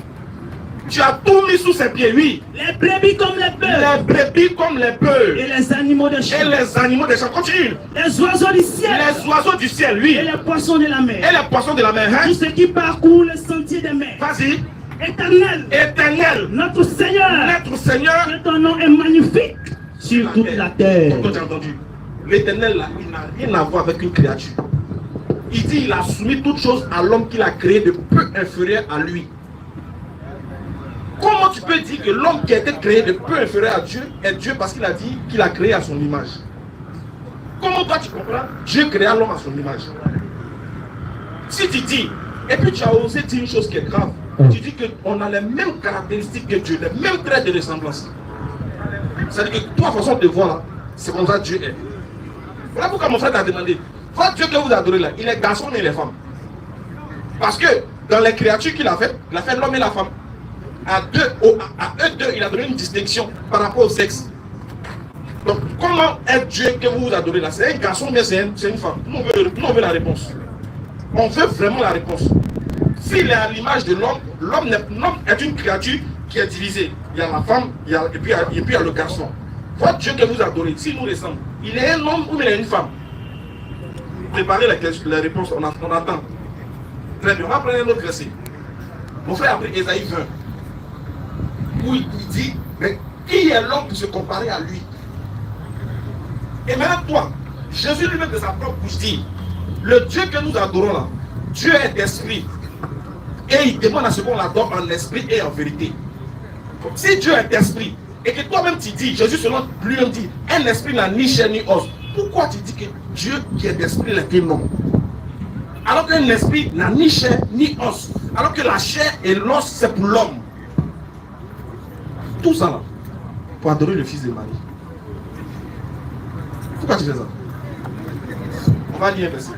Tu as tout mis sous ses pieds, oui. Les brebis comme les bœufs. Les brebis comme les bœufs. Et les animaux de champ. Et les animaux de champ. Continue. Les oiseaux du ciel. Les oiseaux du ciel, oui. Et les poissons de la mer. Et les poissons de la mer, hein. Tous ceux qui parcourent le sentier des mers. Vas-y. Éternel. Éternel. Notre Seigneur. Notre Seigneur. Que ton nom est magnifique sur toute la terre. Tu as entendu? L'éternel là, il n'a rien à voir avec une créature. Il dit il a soumis toutes choses à l'homme qu'il a créé de peu inférieur à lui. Comment tu peux dire que l'homme qui a été créé de peu inférieur à Dieu est Dieu parce qu'il a dit qu'il a créé à son image? Comment toi tu comprends? Dieu créa l'homme à son image. Si tu dis, et puis tu as osé dire une chose qui est grave, tu dis qu'on a les mêmes caractéristiques que Dieu, les mêmes traits de ressemblance. C'est-à-dire que toi, façon de voir là, c'est comme ça Dieu est. Voilà pourquoi mon frère t'a demandé, votre Dieu que vous adorez là, il est garçon et les femmes. Parce que dans les créatures qu'il a fait l'homme et la femme. À eux deux, il a donné une distinction par rapport au sexe. Donc, comment est Dieu que vous adorez là? C'est un garçon ou bien c'est une femme? Nous on veut la réponse. On veut vraiment la réponse. S'il est à l'image de l'homme, l'homme est une créature qui est divisée. Il y a la femme, et puis il y a le garçon. Votre Dieu que vous adorez, s'il nous ressemble, il est un homme ou il est une femme? Préparez la réponse, on attend. Très bien, on va prendre un autre verset. Mon frère a pris Ésaïe 20. Où il dit, mais qui est l'homme pour se comparer à lui? Et maintenant toi, Jésus lui-même de sa propre bouche dit, le Dieu que nous adorons là, Dieu est esprit. Et il demande à ce qu'on l'adore en esprit et en vérité. Si Dieu est esprit, et que toi-même tu dis, Jésus selon lui-même dit, un esprit n'a ni chair ni os, pourquoi tu dis que Dieu qui est esprit n'est qu'un homme? Alors qu'un esprit n'a ni chair ni os, alors que la chair et l'os c'est pour l'homme. Tout ça là, pour adorer le fils de Marie. Pourquoi tu fais ça? On va lire un verset.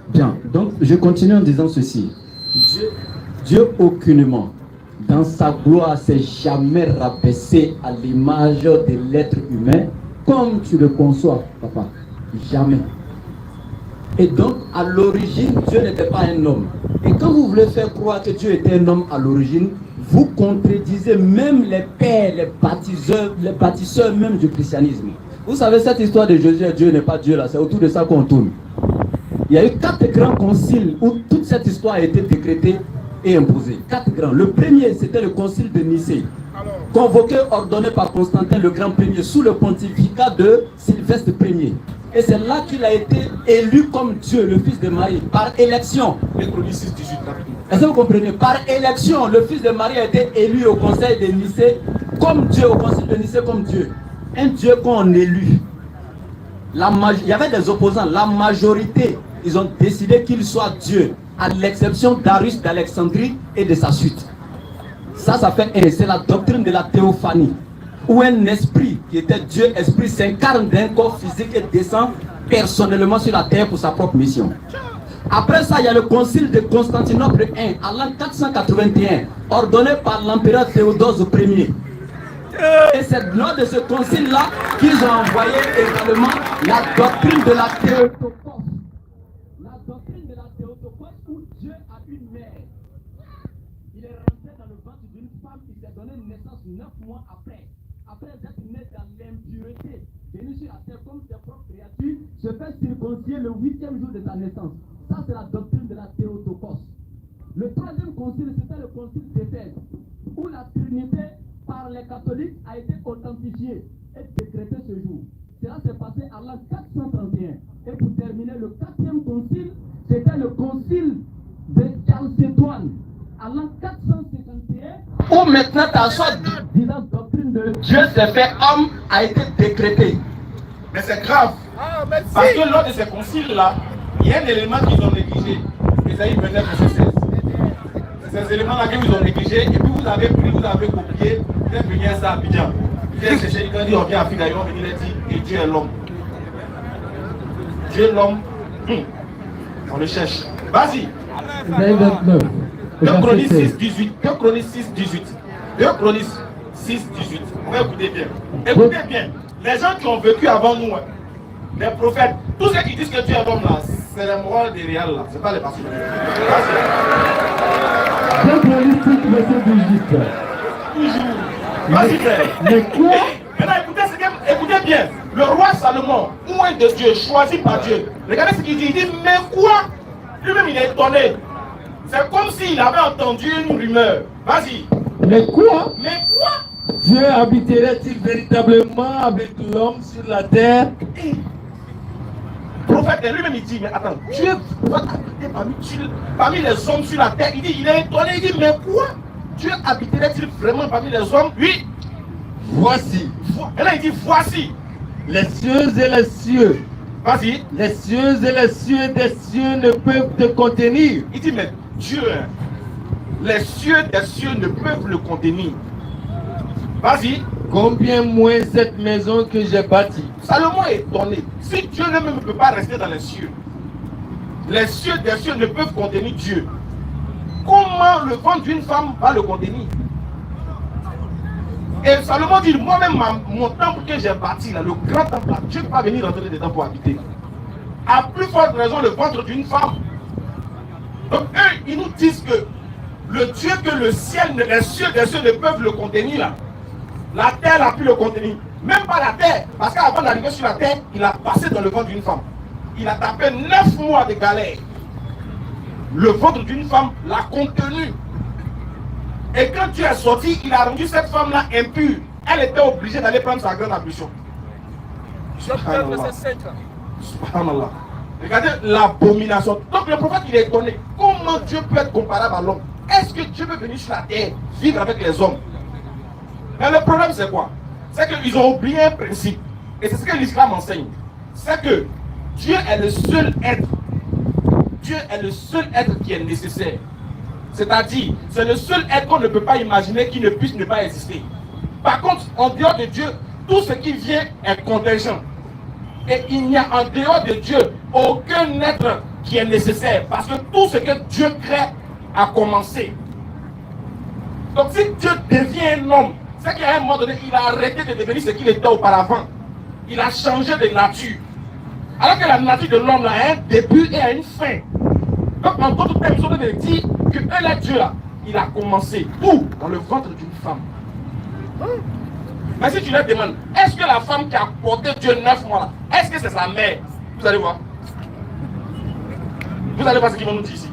Bien, donc je continue en disant ceci. Dieu aucunement, dans sa gloire, s'est jamais rabaissé à l'image de l'être humain, comme tu le conçois, papa. Jamais. Et donc, à l'origine, Dieu n'était pas un homme. Et quand vous voulez faire croire que Dieu était un homme à l'origine, vous contredisez même les pères, les bâtisseurs même du christianisme. Vous savez, cette histoire de Jésus et Dieu n'est pas Dieu là, c'est autour de ça qu'on tourne. Il y a eu 4 grands conciles où toute cette histoire a été décrétée et imposés. 4 grands. Le premier, c'était le concile de Nicée, convoqué, ordonné par Constantin le Grand Premier sous le pontificat de Sylvestre Ier. Et c'est là qu'il a été élu comme Dieu, le Fils de Marie, par élection. Est-ce que vous comprenez? Par élection, le Fils de Marie a été élu au Conseil de Nicée comme Dieu, au Concile de Nicée comme Dieu. Un Dieu qu'on élu. Il y avait des opposants. La majorité, ils ont décidé qu'il soit Dieu, à l'exception d'Arius d'Alexandrie et de sa suite. Ça fait un. C'est la doctrine de la théophanie, où un esprit qui était Dieu, esprit, s'incarne d'un corps physique et descend personnellement sur la terre pour sa propre mission. Après ça, il y a le concile de Constantinople I, en l'an 481, ordonné par l'empereur Théodose Ier. Et c'est lors de ce concile-là qu'ils ont envoyé également la doctrine de la Théotokos. La doctrine de la Théotokos où Dieu a une mère. Il est rentré dans le ventre d'une femme qui s'est donné naissance 9 mois après. Après être né dans l'impureté, venu sur la terre comme ses propres créatures, se fait circoncire le 8e jour de sa naissance. Ça, c'est la doctrine de la Théotokos. Le troisième concile, c'était le concile d'Éphèse, où la Trinité, par les catholiques, a été authentifiée et décrétée ce jour. Cela s'est passé à l'an 431. Et pour terminer, le 4e concile, c'était le concile de Chalcédoine, à l'an 451, où maintenant ta sorte disant doctrine de Dieu s'est fait homme a été décrétée. Mais c'est grave. Parce que lors de ces conciles-là, il y a un élément qu'ils ont négligé. Ésaïe 29, verset 16. C'est ces éléments-là que vous ont négligé, et puis vous avez pris, vous avez copié, vous avez venu à ça à Abidjan. Vous avez cherché, quand on vient à Afrique, on vient dire, et Dieu est l'homme. Dieu est l'homme. On le cherche. Vas-y. 2 Chroniques 6, 18. 2 Chroniques 6, 18. 2 Chroniques 6, 18. On va écouter bien. Écoutez bien. Les gens qui ont vécu avant nous, les prophètes, tous ceux qui disent que Dieu est l'homme là, c'est la morale des réels là, c'est pas les pasteurs. 2 Chroniques 6, verset 18. Vas-y frère. Mais quoi? Maintenant écoutez bien. Le roi Salomon, loin de Dieu, choisi par Dieu. Regardez ce qu'il dit. Il dit, mais quoi? Lui-même il est étonné. C'est comme s'il avait entendu une rumeur. Vas-y. Mais quoi? Mais quoi? Dieu habiterait-il véritablement avec l'homme sur la terre? Le prophète lui-même il dit, mais attends, Dieu va habiter parmi les hommes sur la terre. Il dit, il est étonné, il dit, mais quoi? Dieu habiterait-il vraiment parmi les hommes? Oui. Voici. Et là il dit, voici. Les cieux et les cieux. Vas-y. Les cieux et les cieux des cieux ne peuvent te contenir. Il dit, mais Dieu, les cieux des cieux ne peuvent le contenir. Vas-y. Combien moins cette maison que j'ai bâtie. Salomon est étonné. Si Dieu ne peut pas rester dans les cieux des cieux ne peuvent contenir Dieu. Comment le ventre d'une femme va le contenir? Et Salomon dit, moi-même, mon temple que j'ai bâti, là, le grand temple, là, Dieu ne peut pas venir rentrer dedans pour habiter. À plus forte raison, le ventre d'une femme. Donc eux, ils nous disent que le Dieu que le ciel, les cieux des cieux ne peuvent le contenir, là. La terre n'a pu le contenir. Même pas la terre. Parce qu'avant d'arriver sur la terre, il a passé dans le ventre d'une femme. Il a tapé 9 mois de galère. Le ventre d'une femme l'a contenu. Et quand Dieu est sorti, il a rendu cette femme-là impure. Elle était obligée d'aller prendre sa grande ablution. Subhanallah. Regardez l'abomination. Donc le prophète, il est étonné. Comment Dieu peut être comparable à l'homme? Est-ce que Dieu peut venir sur la terre, vivre avec les hommes? Mais le problème, c'est quoi? C'est qu'ils ont oublié un principe. Et c'est ce que l'islam enseigne. C'est que Dieu est le seul être. Dieu est le seul être qui est nécessaire. C'est-à-dire, c'est le seul être qu'on ne peut pas imaginer qui ne puisse ne pas exister. Par contre, en dehors de Dieu, tout ce qui vient est contingent. Et il n'y a en dehors de Dieu aucun être qui est nécessaire. Parce que tout ce que Dieu crée a commencé. Donc si Dieu devient un homme, c'est qu'à un moment donné, il a arrêté de devenir ce qu'il était auparavant. Il a changé de nature. Alors que la nature de l'homme a un début et a une fin. Donc en d'autres termes, on peut dire que un Dieu là, il a commencé où? Dans le ventre d'une femme. Mais si tu leur demandes, est-ce que la femme qui a porté Dieu 9 mois là, est-ce que c'est sa mère? Vous allez voir. Vous allez voir ce qu'ils vont nous dire ici.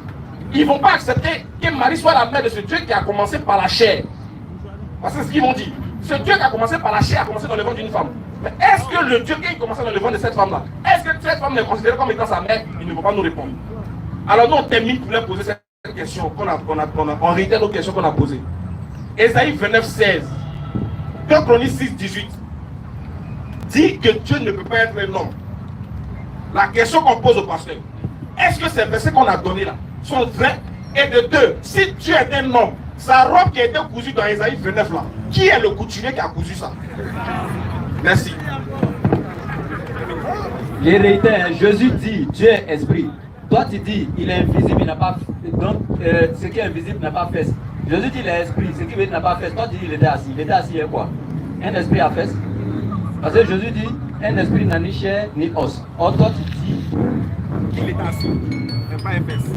ils ne vont pas accepter que Marie soit la mère de ce Dieu qui a commencé par la chair. Parce que c'est ce qu'ils m'ont dit. Ce Dieu qui a commencé par la chair a commencé dans le ventre d'une femme. Mais est-ce que le Dieu qui a commencé dans le ventre de cette femme-là, est-ce que cette femme est considérée comme étant sa mère? Il ne va pas nous répondre. Alors nous on termine pour leur poser cette question on réitère nos questions qu'on a posées. Ésaïe 29, 16. 2 Chroniques 6, 18 dit que Dieu ne peut pas être un homme. La question qu'on pose au pasteur, est-ce que ces versets qu'on a donnés là sont vrais? Et de deux, si Dieu est un homme, sa robe qui a été cousue dans Ésaïe 29 là, qui est le couturier qui a cousu ça? Merci. Les réitère, Jésus dit, Dieu est esprit. Toi tu dis, il est invisible, il n'a pas... Donc, ce qui est invisible n'a pas fait. Jésus dit, il est esprit, ce qui veut dire n'a pas fait. Toi tu dis, il était assis. Il était assis, et quoi? Un esprit a fait. Parce que Jésus dit, un esprit n'a ni chair ni os. Or toi tu dis, Il est assis, mais pas un fesse.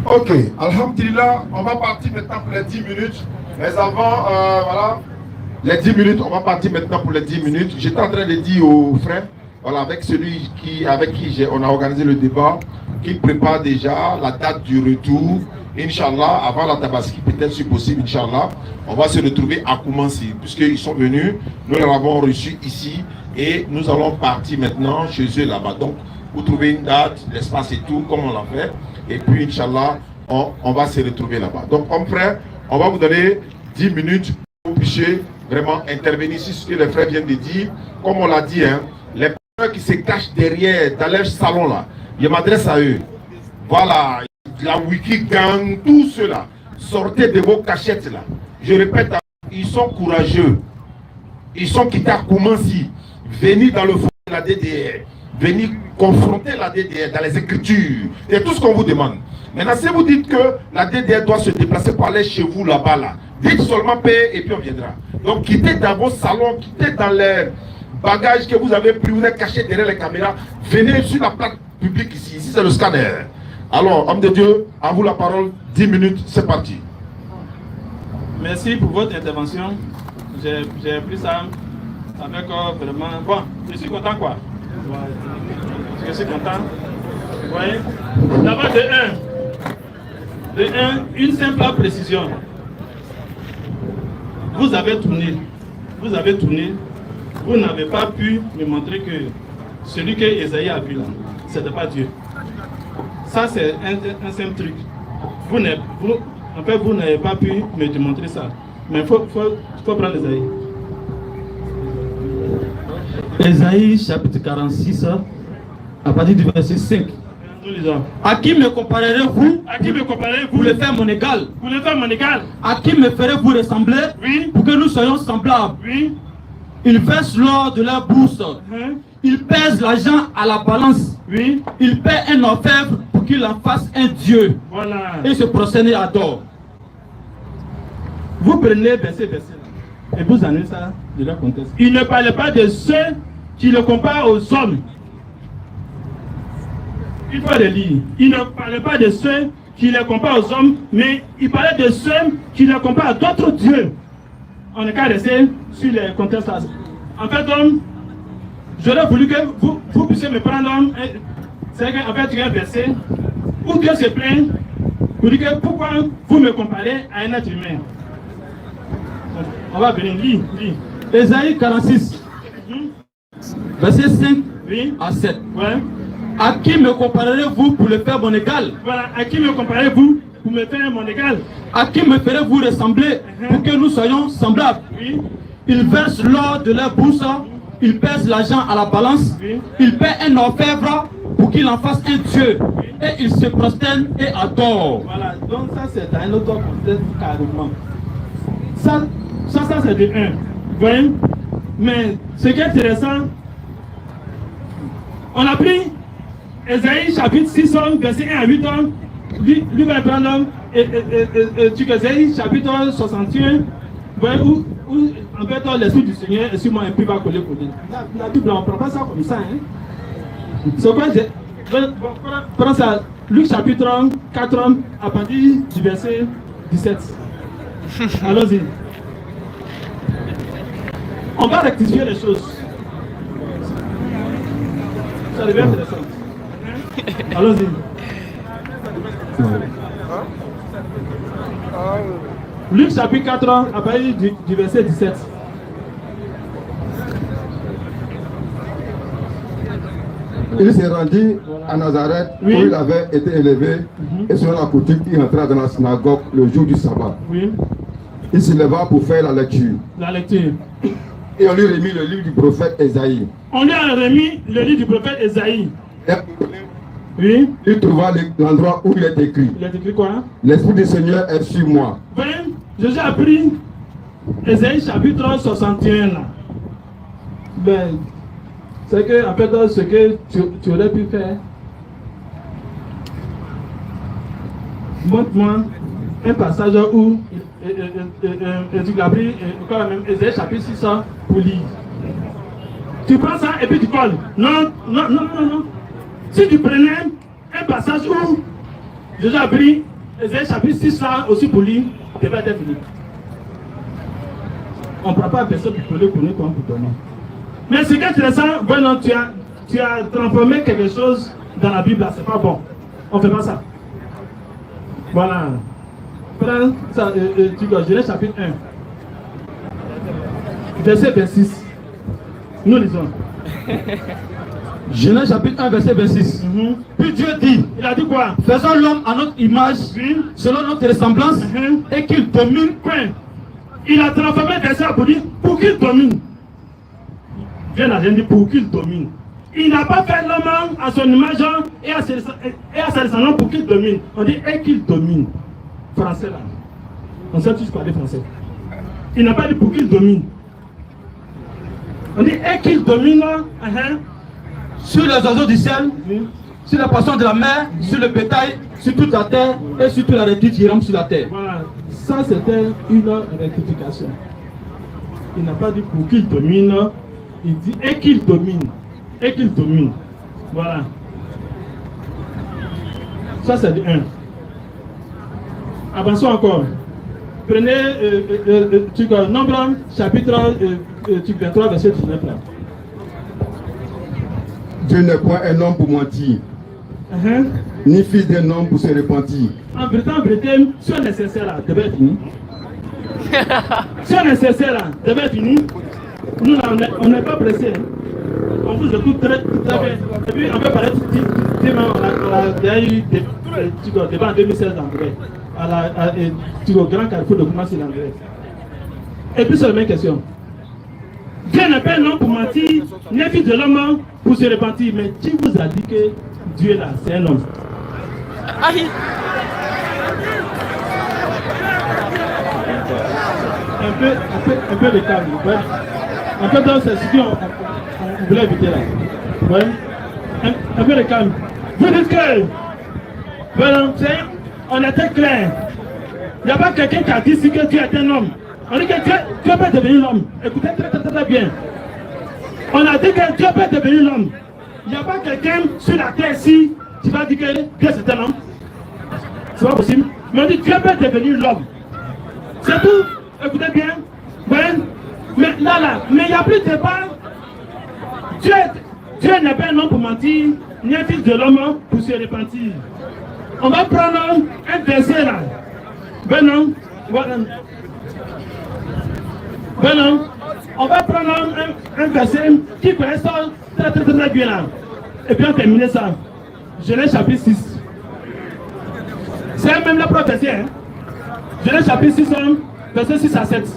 Ok, Alhamdulillah, on va partir maintenant pour les 10 minutes. Mais avant, voilà, les 10 minutes, on va partir maintenant pour les 10 minutes. J'étais en train de dire aux frères, voilà, avec celui avec qui on a organisé le débat, qui prépare déjà la date du retour. Inch'Allah, avant la Tabaski, peut-être si possible, Inch'Allah, on va se retrouver à Koumansi, puisqu'ils sont venus, nous les avons reçus ici, et nous allons partir maintenant chez eux là-bas. Donc, vous trouvez une date, l'espace et tout, comme on l'a fait, et puis Inch'Allah, on va se retrouver là-bas. Donc, comme frère, on va vous donner 10 minutes pour que vous puissiez vraiment intervenir sur ce que les frères viennent de dire. Comme on l'a dit, hein, les frères qui se cachent derrière, dans leur salon là, je m'adresse à eux. Voilà. La Wikigang, tout cela, sortez de vos cachettes là. Je répète, ils sont courageux. Ils sont quittés à Koumansi, venir dans le fond de la DDR, venir confronter la DDR dans les écritures. C'est tout ce qu'on vous demande. Maintenant, si vous dites que la DDR doit se déplacer pour aller chez vous là-bas, là, dites seulement paix et puis on viendra. Donc quittez dans vos salons, quittez dans les bagages que vous avez pris, vous êtes cachés derrière les caméras, venez sur la plaque publique ici. Ici c'est le scanner. Alors, homme de Dieu, à vous la parole, 10 minutes, c'est parti. Merci pour votre intervention. J'ai pris ça avec vraiment... Bon, je suis content quoi. Je suis content. Vous voyez? D'abord de un, une simple précision. Vous avez tourné. Vous n'avez pas pu me montrer que celui que Esaïe a vu là, ce n'était pas Dieu. Ça, c'est un simple truc. Vous n'avez pas pu me démontrer ça. Mais il faut prendre Esaïe. Esaïe, chapitre 46, à partir du verset 5. Nous lisons. À qui me comparerez-vous? À qui me comparerez-vous? Pour le faire mon égal. Pour le faire mon égal. À qui me ferez-vous ressembler? Oui. Pour que nous soyons semblables. Oui. Ils versent l'or de leur bourse. Ils pèsent l'argent à la balance. Oui. Ils paient un orfèvre pour qu'il en fasse un dieu. Voilà. Et se prosternent à adore. Vous prenez verset et vous amenez ça de leur contexte. Il ne parlait pas de ceux qui le comparent aux hommes. Il faut le lire. Il ne parlait pas de ceux qui les comparent aux hommes, mais il parlait de ceux qui les comparent à d'autres dieux. On est qu'à rester sur les contextes. En fait, j'aurais voulu que vous puissiez me prendre. C'est qu'en fait, il y a un verset où Dieu se plaint pour dire que pourquoi vous me comparez à un être humain. On va venir, lire. Ésaïe 46, verset 5 à 7. Ouais. À qui me comparerez-vous pour le faire mon égal? Voilà, à qui me comparez-vous pour me faire mon égal? À qui me ferez-vous ressembler pour que nous soyons semblables? Oui. Ils versent l'or de leur bourse, ils pèsent l'argent à la balance, ils paient un orfèvre pour qu'il en fasse un dieu, et ils se prosternent et adorent. Voilà, donc ça c'est dans un autre contexte carrément. Ça c'est de 1. Vous voyez? Mais ce qui est intéressant, on a pris Ésaïe chapitre 6, verset 1 à 8, lui va prendre Ésaïe chapitre 61, où en fait l'esprit du Seigneur est sur moi et puis va coller. La Bible, on ne prend pas ça comme ça. Hein? C'est quoi? Prends ça, Luc chapitre 4, à partir du verset 17. Allons-y. On va rectifier les choses. Ça devient intéressant. Allons-y. Luc chapitre 4, à partir du verset 17. Il s'est rendu à Nazareth où il avait été élevé et selon la coutume, il entra dans la synagogue le jour du sabbat. Il se leva pour faire la lecture. Et on lui remit le livre du prophète Ésaïe. On lui a remis le livre du prophète Ésaïe. Il trouva l'endroit où il est écrit. Il est écrit quoi? L'Esprit du Seigneur est sur moi. Jésus a pris Ésaïe chapitre 61 là. Ben, c'est que en fait ce que tu aurais pu faire. Montre-moi un passage où tu as pris encore même Ésaïe chapitre 6 pour lire. Tu prends ça et puis tu colles. Non. Si tu prenais un passage où Jésus a pris Ésaïe chapitre 6 là aussi pour lire, tu devais être fini. On ne prend pas personne pour le connaître comme pour donner. Mais ce qui est intéressant, bon, tu as transformé quelque chose dans la Bible, c'est pas bon. On ne fait pas ça. Voilà. Prends ça, Genèse chapitre 1. Verset 26. Nous lisons. Genèse chapitre 1, verset 26. Puis Dieu dit, il a dit quoi? Faisons l'homme à notre image, selon notre ressemblance, et qu'il domine. Il a transformé le verset pour dire, pour qu'il domine. Dieu n'a rien dit pour qu'il domine. Il n'a pas fait l'homme à son image et à sa ressemblance pour qu'il domine. On dit et qu'il domine. Français là. On sait tous parler français. Il n'a pas dit pour qu'il domine. On dit et qu'il domine sur les oiseaux du ciel, sur les poissons de la mer, sur le bétail, sur toute la terre et sur toute la reptile qui rampe sur la terre. Voilà. Ça c'était une rectification. Il n'a pas dit pour qu'il domine. Il dit et qu'il domine. Et qu'il domine. Voilà. Ça c'est du 1. Avançons encore. Prenez Nombre chapitre 23 verset 19 là. Dieu n'est point un homme pour mentir, ni fils d'un homme pour se repentir. En breton, si on est sincère là, devait être fini. Si on est sincère là, devait être fini. Nous là, on n'est pas pressé. On vous écoute très bien. Et puis on peut parler on a déjà eu débat en 2016 d'André. Au grand carrefour de Koumassi d'André. Et puis c'est la même question. Dieu n'est pas un homme pour mentir, ni fils de l'homme pour se repentir. Mais qui vous a dit que Dieu là, c'est un homme? Un peu de calme. Ouais. En fait, c'est ce qu'on voulait éviter là. Ouais. Un peu de calme. Vous dites que, on était clair. Il n'y a pas quelqu'un qui a dit que Dieu est un homme. On dit que Dieu peut devenir l'homme. Écoutez très bien. On a dit que Dieu peut devenir l'homme. Il n'y a pas quelqu'un sur la terre ici qui va dire que Dieu c'est un homme. C'est pas possible. Mais on dit que Dieu peut devenir l'homme. C'est tout. Écoutez bien. Ouais. Mais là, mais il n'y a plus de débat. Dieu n'est pas un homme pour mentir, ni un fils de l'homme pour se repentir. On va prendre un verset là. On va prendre un verset qui correspond très bien là. Et puis on termine ça. Genèse chapitre 6. C'est même la prophétie. Genèse chapitre 6, verset 6 à 7.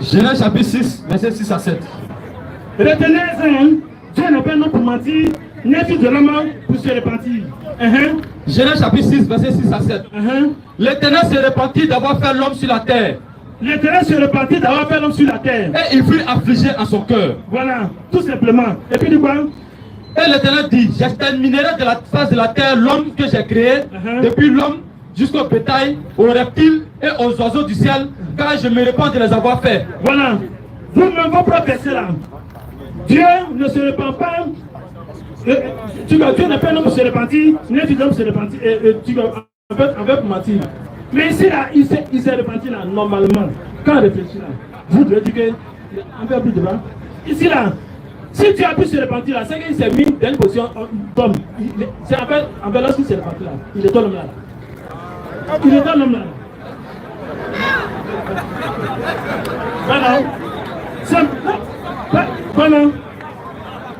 Genèse chapitre 6, verset 6 à 7. Retenez, Dieu n'est pas un homme pour mentir, ni un fils de l'homme pour se repentir. Genèse chapitre 6, verset 6 à 7. L'Éternel se repentit d'avoir fait l'homme sur la terre. L'Éternel se repentit d'avoir fait l'homme sur la terre. Et il fut affligé en son cœur. Voilà, tout simplement. Et puis du quoi? Et l'Éternel dit, j'exterminerai de la face de la terre l'homme que j'ai créé, depuis l'homme jusqu'au bétail, aux reptiles et aux oiseaux du ciel, car je me répands de les avoir faits. Voilà. Vous-même, vos propres là. Dieu ne se repent pas. Dieu n'est pas un homme pour se repentir, ni un fils d'homme pour se repentir. En fait, pour mentir. Mais ici, là, il s'est repenti là, normalement. Quand on réfléchit là, vous devez dire que. Un peu plus devant. Ici, là, Si tu as pu se repentir là, c'est qu'il s'est mis dans une position d'homme. C'est en fait lorsqu'il s'est repenti là, il est un homme là. Il est un homme là. Voilà. Voilà.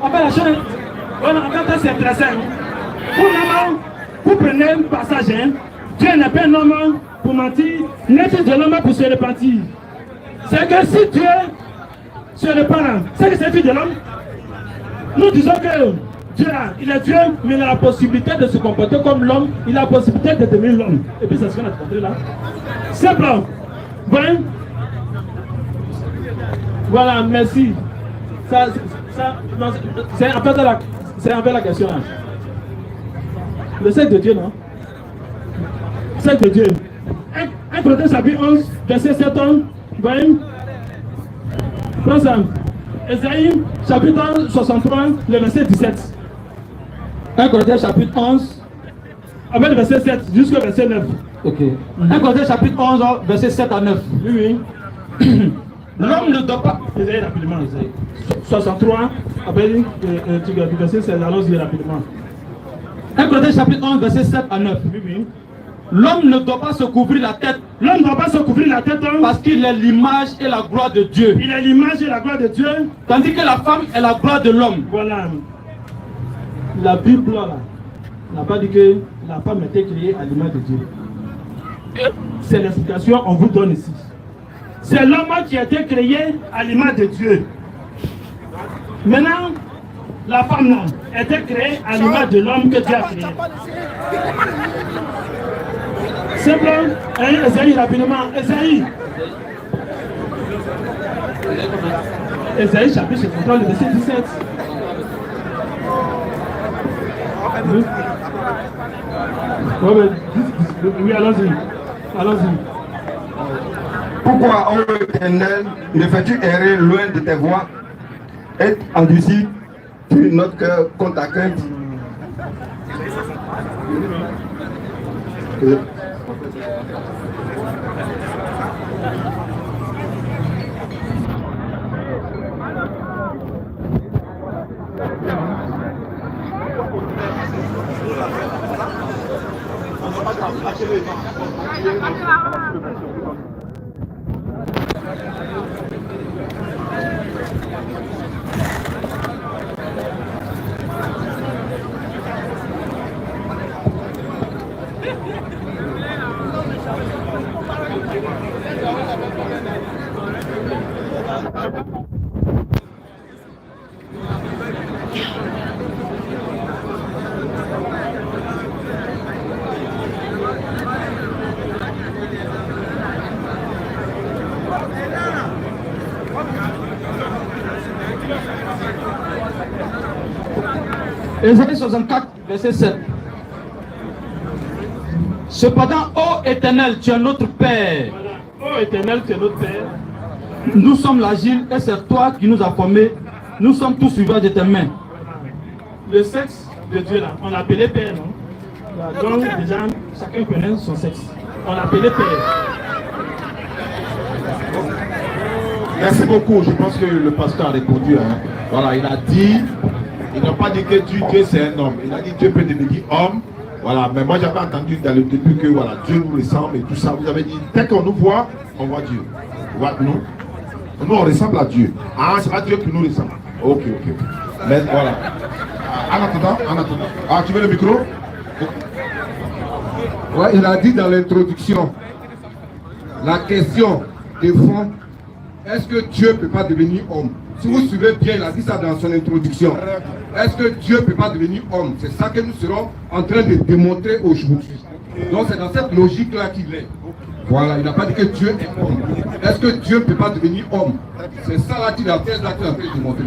On va la chaîne. Voilà, en fait, c'est très simple. Vous prenez un passage, hein. Dieu n'est pas un homme pour mentir, n'est fils de l'homme pour se repentir. C'est que si Dieu se repent, c'est que c'est fils de l'homme. Nous disons que Dieu, il est Dieu, mais il a la possibilité de se comporter comme l'homme, il a la possibilité de devenir l'homme. Et puis c'est ce qu'on a compris là. Simple. Voilà. Voilà, merci. C'est un peu la question là. Le sexe de Dieu, non? Le sexe de Dieu. 1 Corinthiens chapitre 11, verset 7 ans. Voyez? Prends ça. Ésaïe chapitre 63, le verset 17. 1 Corinthiens chapitre 11, avec le verset 7 jusqu'au verset 9. Ok. 1 Corinthiens chapitre 11, verset 7 à 9. Oui, oui. L'homme ne doit pas. Ésaïe rapidement, Ésaïe. 63, avec le verset 7, allons-y rapidement. 1 Corinthiens chapitre 11, verset 7 à 9. Oui, oui. L'homme ne doit pas se couvrir la tête. L'homme ne doit pas se couvrir la tête, hein? Parce qu'il est l'image et la gloire de Dieu. Il est l'image et la gloire de Dieu. Tandis que la femme est la gloire de l'homme. Voilà. La Bible là n'a pas dit que la femme était créée à l'image de Dieu. C'est l'explication qu'on vous donne ici. C'est l'homme qui a été créé à l'image de Dieu. Maintenant, la femme là a été créée à l'image de l'homme que Dieu a créé. C'est bon. Esaïe, rapidement. Esaïe. Esaïe, chapitre 53, le verset 17. Oui, oui, allons-y. Allons-y. Pourquoi, ô Éternel, ne fais-tu errer loin de tes voies et endurcis tu notre cœur contre ta crainte? Ésaïe 64, verset 7. Cependant, ô Éternel, tu es notre Père. Ô Éternel, tu es notre Père. Nous sommes l'agile et c'est toi qui nous as formés. Nous sommes tous suivants de tes mains. Le sexe de Dieu là, on l'appelait Père, non? Donc déjà, chacun connaît son sexe. On l'appelait Père. Merci beaucoup. Je pense que le pasteur a répondu. Hein. Voilà, il a dit, il n'a pas dit que Dieu c'est un homme. Il a dit Dieu peut devenir homme. Voilà, mais moi j'avais entendu dans le début que voilà, Dieu nous ressemble et tout ça. Vous avez dit, dès qu'on nous voit, on voit Dieu. Nous on ressemble à Dieu. Ah, c'est pas Dieu qui nous ressemble. Ok. Mais voilà. En attendant. Ah, tu veux le micro? Ouais, il a dit dans l'introduction, la question de fond, est-ce que Dieu ne peut pas devenir homme? Si vous suivez bien, il a dit ça dans son introduction. Est-ce que Dieu ne peut pas devenir homme? C'est ça que nous serons en train de démontrer aujourd'hui. Donc c'est dans cette logique-là qu'il est. Voilà, il n'a pas dit que Dieu est homme. Est-ce que Dieu ne peut pas devenir homme? C'est ça là qu'il a fait, là qu'il a fait démontrer.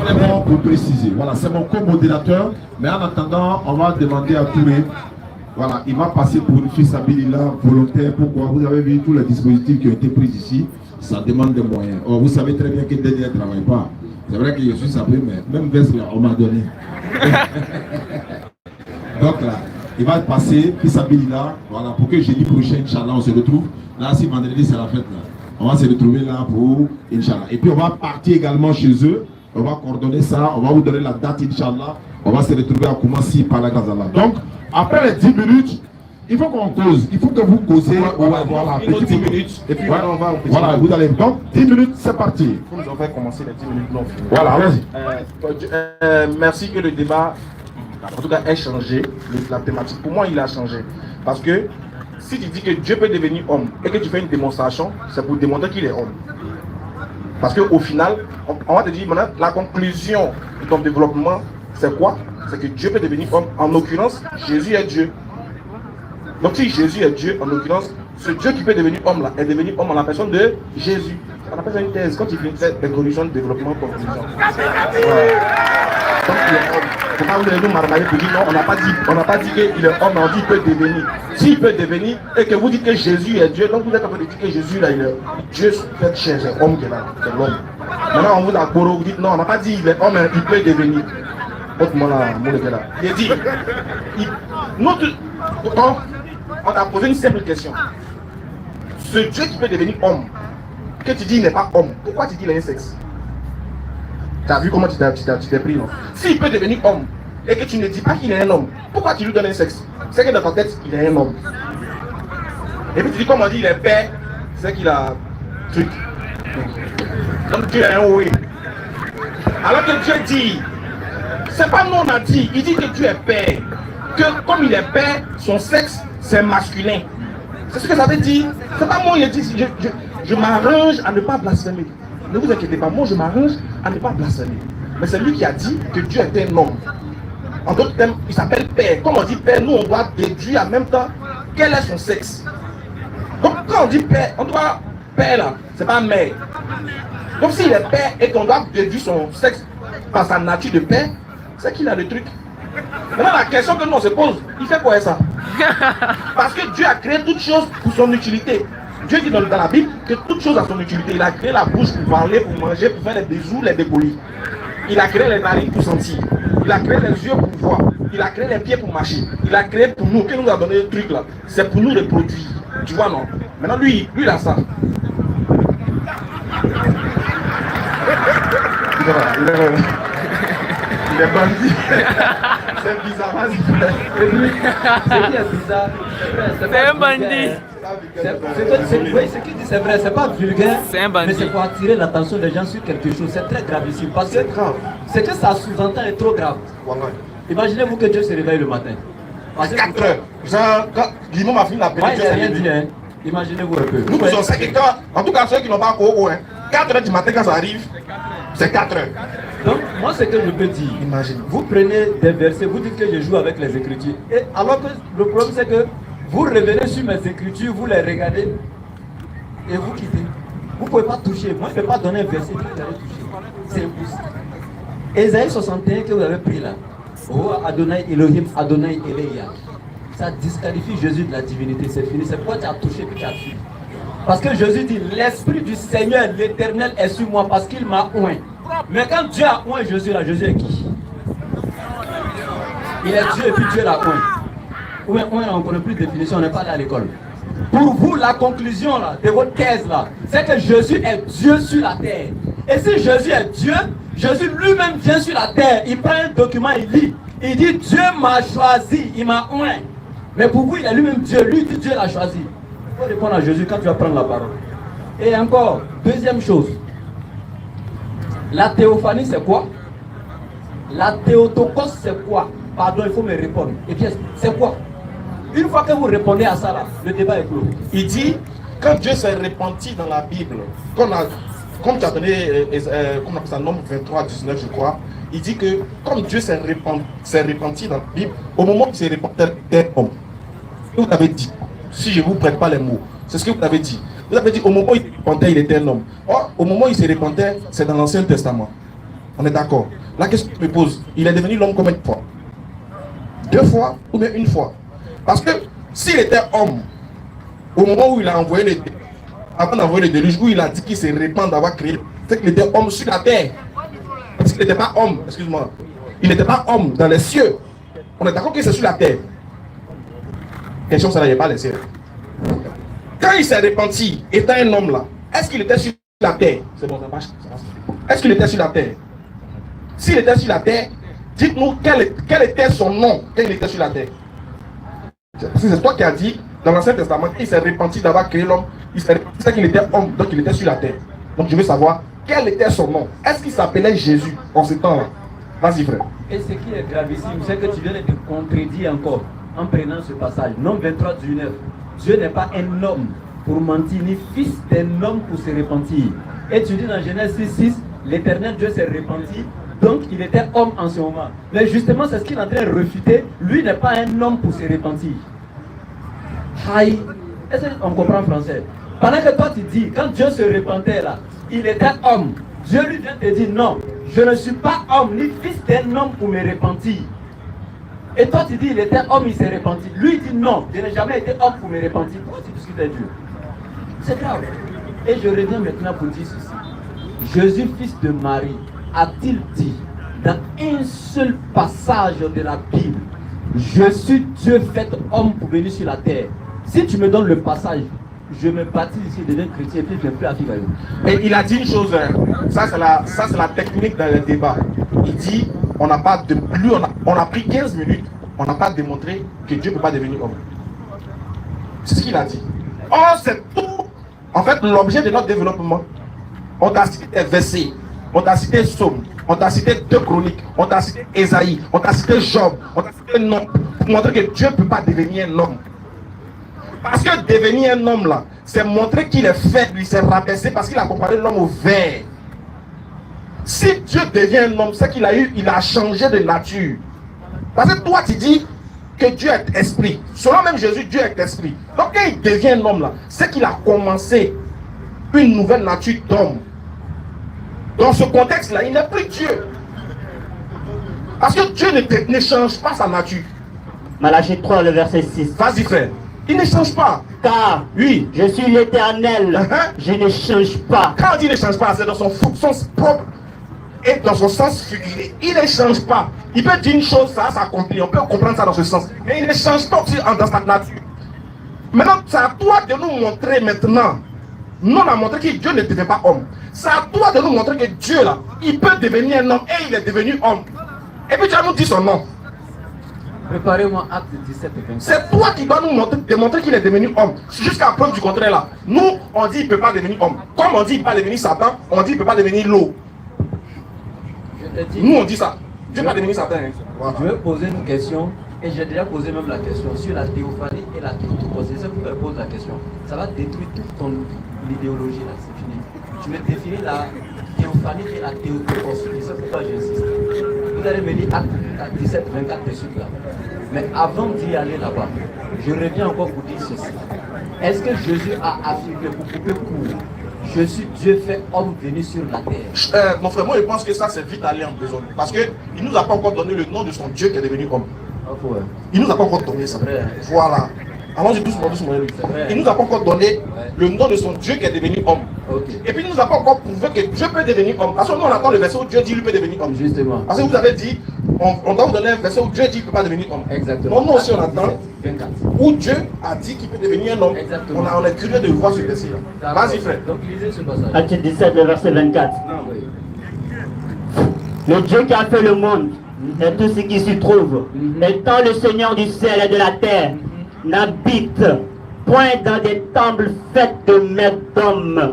C'est bon pour préciser. Voilà, c'est mon co-modérateur. Mais en attendant, on va demander à Touré. Voilà, il va passer pour une fille Sabilillah volontaire. Pourquoi? Vous avez vu tous les dispositifs qui ont été pris ici. Ça demande des moyens. Or, vous savez très bien que Daniel ne travaille pas. C'est vrai que je suis sapé, mais même veste là, on m'a donné. Donc là, il va passer, fils Abilillah, voilà, pour que jeudi prochain, Inch'Allah, on se retrouve. Là, si vendredi, c'est la fête là. On va se retrouver là pour Inch'Allah. Et puis, on va partir également chez eux. on va coordonner ça, on va vous donner la date, Inch'Allah. On va se retrouver à Koumassi par la grâce d'Allah. Donc, après les 10 minutes, il faut qu'on cause. Il faut que vous causez. Voilà, 10 minutes. Et puis on va voilà, vous allez. Donc, 10 minutes, c'est parti. Comme on va commencer les 10 minutes non finies. Voilà, allez-y. Merci que le débat, en tout cas, ait changé. La thématique, pour moi, il a changé. Parce que si tu dis que Dieu peut devenir homme et que tu fais une démonstration, c'est pour démontrer qu'il est homme. Parce qu'au final, on va te dire maintenant, la conclusion de ton développement, c'est quoi? C'est que Dieu peut devenir homme. En l'occurrence, Jésus est Dieu. Donc si Jésus est Dieu, en l'occurrence, ce Dieu qui peut devenir homme là, est devenu homme en la personne de Jésus. On appelle ça une thèse. Quand il fait des corrections de développement, conclusion. Voilà. Donc il est homme. Il ne faut pas vous nous marmailler pour dire non, on n'a pas dit qu'il est homme, on dit qu'il peut devenir. S'il peut devenir, et que vous dites que Jésus est Dieu, donc vous êtes en train de dire que Jésus là, il est Dieu fait chair, c'est homme qui est là, c'est l'homme. Maintenant on vous a corrigé, vous dites non, on n'a pas dit qu'il est homme, il peut devenir. Autrement là, mon était là. Il a dit, on a posé une simple question. Ce Dieu qui peut devenir homme, que tu dis il n'est pas homme, pourquoi tu dis qu'il a un sexe? Tu as vu comment tu t'es pris, non? S'il peut devenir homme et que tu ne dis pas qu'il est un homme, pourquoi tu lui donnes un sexe? C'est que dans ta tête, il est un homme. Et puis tu dis, comme on dit, il est père, c'est qu'il a truc. Donc Dieu est un oui. Alors que Dieu dit, c'est pas nous on a dit, il dit que Dieu est père. Que comme il est père, son sexe, c'est masculin. C'est ce que ça veut dire. C'est pas moi, il dit, je m'arrange à ne pas blasphémer. Ne vous inquiétez pas, moi je m'arrange à ne pas blasphémer. Mais c'est lui qui a dit que Dieu est un homme. En d'autres termes, il s'appelle père. Comme on dit père, nous on doit déduire en même temps quel est son sexe. Donc quand on dit père, on doit père là, c'est pas mère. Donc s'il est père et qu'on doit déduire son sexe par sa nature de père, c'est qu'il a le truc. Maintenant la question que nous on se pose, il fait quoi ça? Parce que Dieu a créé toutes choses pour son utilité. Dieu dit dans la Bible que toute chose a son utilité. Il a créé la bouche pour parler, pour manger, pour faire les bisous, les dépolis. Il a créé les narines pour sentir. Il a créé les yeux pour voir. Il a créé les pieds pour marcher. Il a créé pour nous. Qu'il nous a donné le truc là, c'est pour nous reproduire. Tu vois non? Maintenant lui il a ça. Il est bandit. C'est bizarre. C'est bizarre. C'est un bandit. Ce qu'il dit c'est vrai, c'est pas vulgaire, mais c'est pour attirer l'attention des gens sur quelque chose. C'est très gravissime parce que ce que ça sous-entend est trop grave. Imaginez-vous que Dieu se réveille le matin. À 4 heures. Genre, quand l'imam a fini la péniture, il n'a rien dit, hein. Imaginez-vous un peu. Nous faisons ça quelqu'un, en tout cas ceux qui n'ont pas encore, 4 heures du matin quand ça arrive, c'est 4 heures. Donc, moi ce que je peux dire, imagine, vous prenez des versets, vous dites que je joue avec les Écritures. Et alors que le problème c'est que vous revenez sur mes Écritures, vous les regardez et vous quittez. Vous ne pouvez pas toucher. Moi je ne vais pas donner un verset que vous allez toucher. C'est impossible. Ésaïe 61 que vous avez pris là. Oh Adonai Elohim, Adonai Eleia. Ça disqualifie Jésus de la divinité, c'est fini. C'est pourquoi tu as touché puis tu as fui. Parce que Jésus dit, l'Esprit du Seigneur, l'Éternel est sur moi parce qu'il m'a oint. Mais quand Dieu a oint Jésus là, Jésus est qui? Il est Dieu et puis Dieu l'a oint. Oint, on ne connaît plus de définition, on n'est pas allé à l'école. Pour vous, la conclusion là, de votre thèse là, c'est que Jésus est Dieu sur la terre. Et si Jésus est Dieu, Jésus lui-même vient sur la terre, il prend un document, il lit. Il dit, Dieu m'a choisi, il m'a oint. Mais pour vous, il est lui-même Dieu, lui dit Dieu l'a choisi. Il faut répondre à Jésus quand tu vas prendre la parole. Et encore, deuxième chose. La théophanie, c'est quoi? La théotokos, c'est quoi? Pardon, il faut me répondre. Et bien, c'est quoi? Une fois que vous répondez à ça, là, le débat est clos. Il dit, quand Dieu s'est repenti dans la Bible, comme tu as donné, comment on appelle ça, Nombre 23, 19, je crois, il dit que comme Dieu s'est repenti dans la Bible, au moment où il s'est repenti, c'était homme. Vous avez dit, si je ne vous prête pas les mots, c'est ce que vous avez dit. Vous avez dit, au moment où il se repentait, il était un homme. Or, au moment où il se repentait, c'est dans l'Ancien Testament. On est d'accord. La question que je me pose, il est devenu l'homme combien de fois? 2 fois ou bien 1 fois? Parce que s'il était homme, au moment où il a envoyé les avant d'envoyer le déluge, où il a dit qu'il se répand d'avoir créé, c'est qu'il était homme sur la terre. Parce qu'il n'était pas homme, excuse-moi. Il n'était pas homme dans les cieux. On est d'accord que c'est sur la terre. Question, ça n'avait pas les cieux. Quand il s'est repenti, étant un homme là, est-ce qu'il était sur la terre? C'est bon, ça marche. Est-ce qu'il était sur la terre? S'il était sur la terre, dites-nous quel était son nom quand il était sur la terre. C'est toi qui as dit dans l'Ancien Testament qu'il s'est repenti d'avoir créé l'homme. Il s'est repenti qu'il était homme, donc il était sur la terre. Donc je veux savoir quel était son nom. Est-ce qu'il s'appelait Jésus en ce temps-là? Vas-y frère. Et ce qui est gravissime, c'est que tu viens de te contredire encore en prenant ce passage. Nom 23 du 9. Dieu n'est pas un homme pour mentir, ni fils d'un homme pour se repentir. Et tu dis dans Genèse 6, l'Éternel Dieu s'est repenti, donc il était homme en ce moment. Mais justement, c'est ce qu'il est en train de refuter. Lui n'est pas un homme pour se repentir. Aïe. Est-ce qu'on comprend français? Pendant que toi tu dis, quand Dieu se repentait là, il était homme. Dieu lui vient te dire non, je ne suis pas homme, ni fils d'un homme pour me repentir. Et toi tu dis, il était homme, il s'est repenti. Lui il dit non, je n'ai jamais été homme pour me repentir. Pourquoi tu discutes avec Dieu? C'est grave. Et je reviens maintenant pour dire ceci. Jésus, fils de Marie, a-t-il dit dans un seul passage de la Bible, je suis Dieu fait homme pour venir sur la terre? Si tu me donnes le passage, je me baptise ici, je deviens chrétien, puis je ne plus appliquer. Mais il a dit une chose, ça c'est la technique dans le débat. Il dit, on n'a pas de plus, on a pris 15 minutes, on n'a pas démontré que Dieu ne peut pas devenir homme. C'est ce qu'il a dit. Oh, c'est tout, en fait, l'objet de notre développement. On t'a cité des versets, on t'a cité Psaume, on t'a cité 2 Chroniques, on t'a cité Ésaïe, on t'a cité Job, on t'a cité nom, pour montrer que Dieu ne peut pas devenir un homme. Parce que devenir un homme là, c'est montrer qu'il est faible, il s'est rabaissé parce qu'il a comparé l'homme au ver. Si Dieu devient un homme, c'est qu'il a changé de nature. Parce que toi tu dis que Dieu est esprit. Selon même Jésus, Dieu est esprit. Donc quand il devient un homme là, c'est qu'il a commencé une nouvelle nature d'homme. Dans ce contexte là, il n'est plus Dieu. Parce que Dieu ne change pas sa nature. Malachie 3, le verset 6. Vas-y frère. Il ne change pas. Car oui, je suis l'Éternel. Je ne change pas. Quand on dit ne change pas, c'est dans son sens propre et dans son sens figuré. Il ne change pas. Il peut dire une chose, ça s'accomplit. On peut comprendre ça dans ce sens. Mais il ne change pas aussi dans sa nature. Maintenant, c'est à toi de nous montrer maintenant. Nous, on a montré que Dieu ne devient pas homme. C'est à toi de nous montrer que Dieu, là, il peut devenir un homme et il est devenu homme. Et puis tu vas nous dire son nom. Préparez-moi acte 17 et 24. C'est toi qui dois nous démontrer qu'il est devenu homme. Jusqu'à preuve du contraire là. Nous, on dit qu'il ne peut pas devenir homme. Comme on dit qu'il ne peut pas devenir Satan, on dit qu'il ne peut pas devenir l'eau. Nous, on dit ça. Dieu ne peut pas devenir Satan. Voilà. Je vais poser une question, et j'ai déjà posé même la question sur la théophanie et la théotokos. C'est ça que je pose la question. Ça va détruire toute ton idéologie là, c'est fini. Tu me définis la théophanie et la théotokos. C'est ça pourquoi j'insiste. Vous allez me dire acte 17, 24 de suite là. Mais avant d'y aller là-bas, je reviens encore pour dire ceci. Est-ce que Jésus a affirmé pour couper court, je suis Dieu fait homme venu sur la terre? Mon frère, moi je pense que ça c'est vite allé en besoin. Parce qu'il ne nous a pas encore donné le nom de son Dieu qui est devenu homme. Il ne nous a pas encore donné ça. Voilà. Allons-y doucement. Il ne nous a pas encore donné le nom de son Dieu qui est devenu homme. Et puis il ne nous a pas encore prouvé que Dieu peut devenir homme. Parce que nous on attend le verset où Dieu dit qu'il peut devenir homme. Justement. Parce que vous avez dit, on doit vous donner un verset où Dieu dit qu'il ne peut pas devenir homme. Exactement. Nous aussi on attend où Dieu a dit qu'il peut devenir un homme. Exactement. On est curieux de voir ce verset là. Vas-y frère. Donc lisez ce passage. Acte 17, le verset 24. Le Dieu qui a fait le monde et tout ce qui s'y trouve, étant le Seigneur du ciel et de la terre, n'habite point dans des temples faits de mains d'hommes.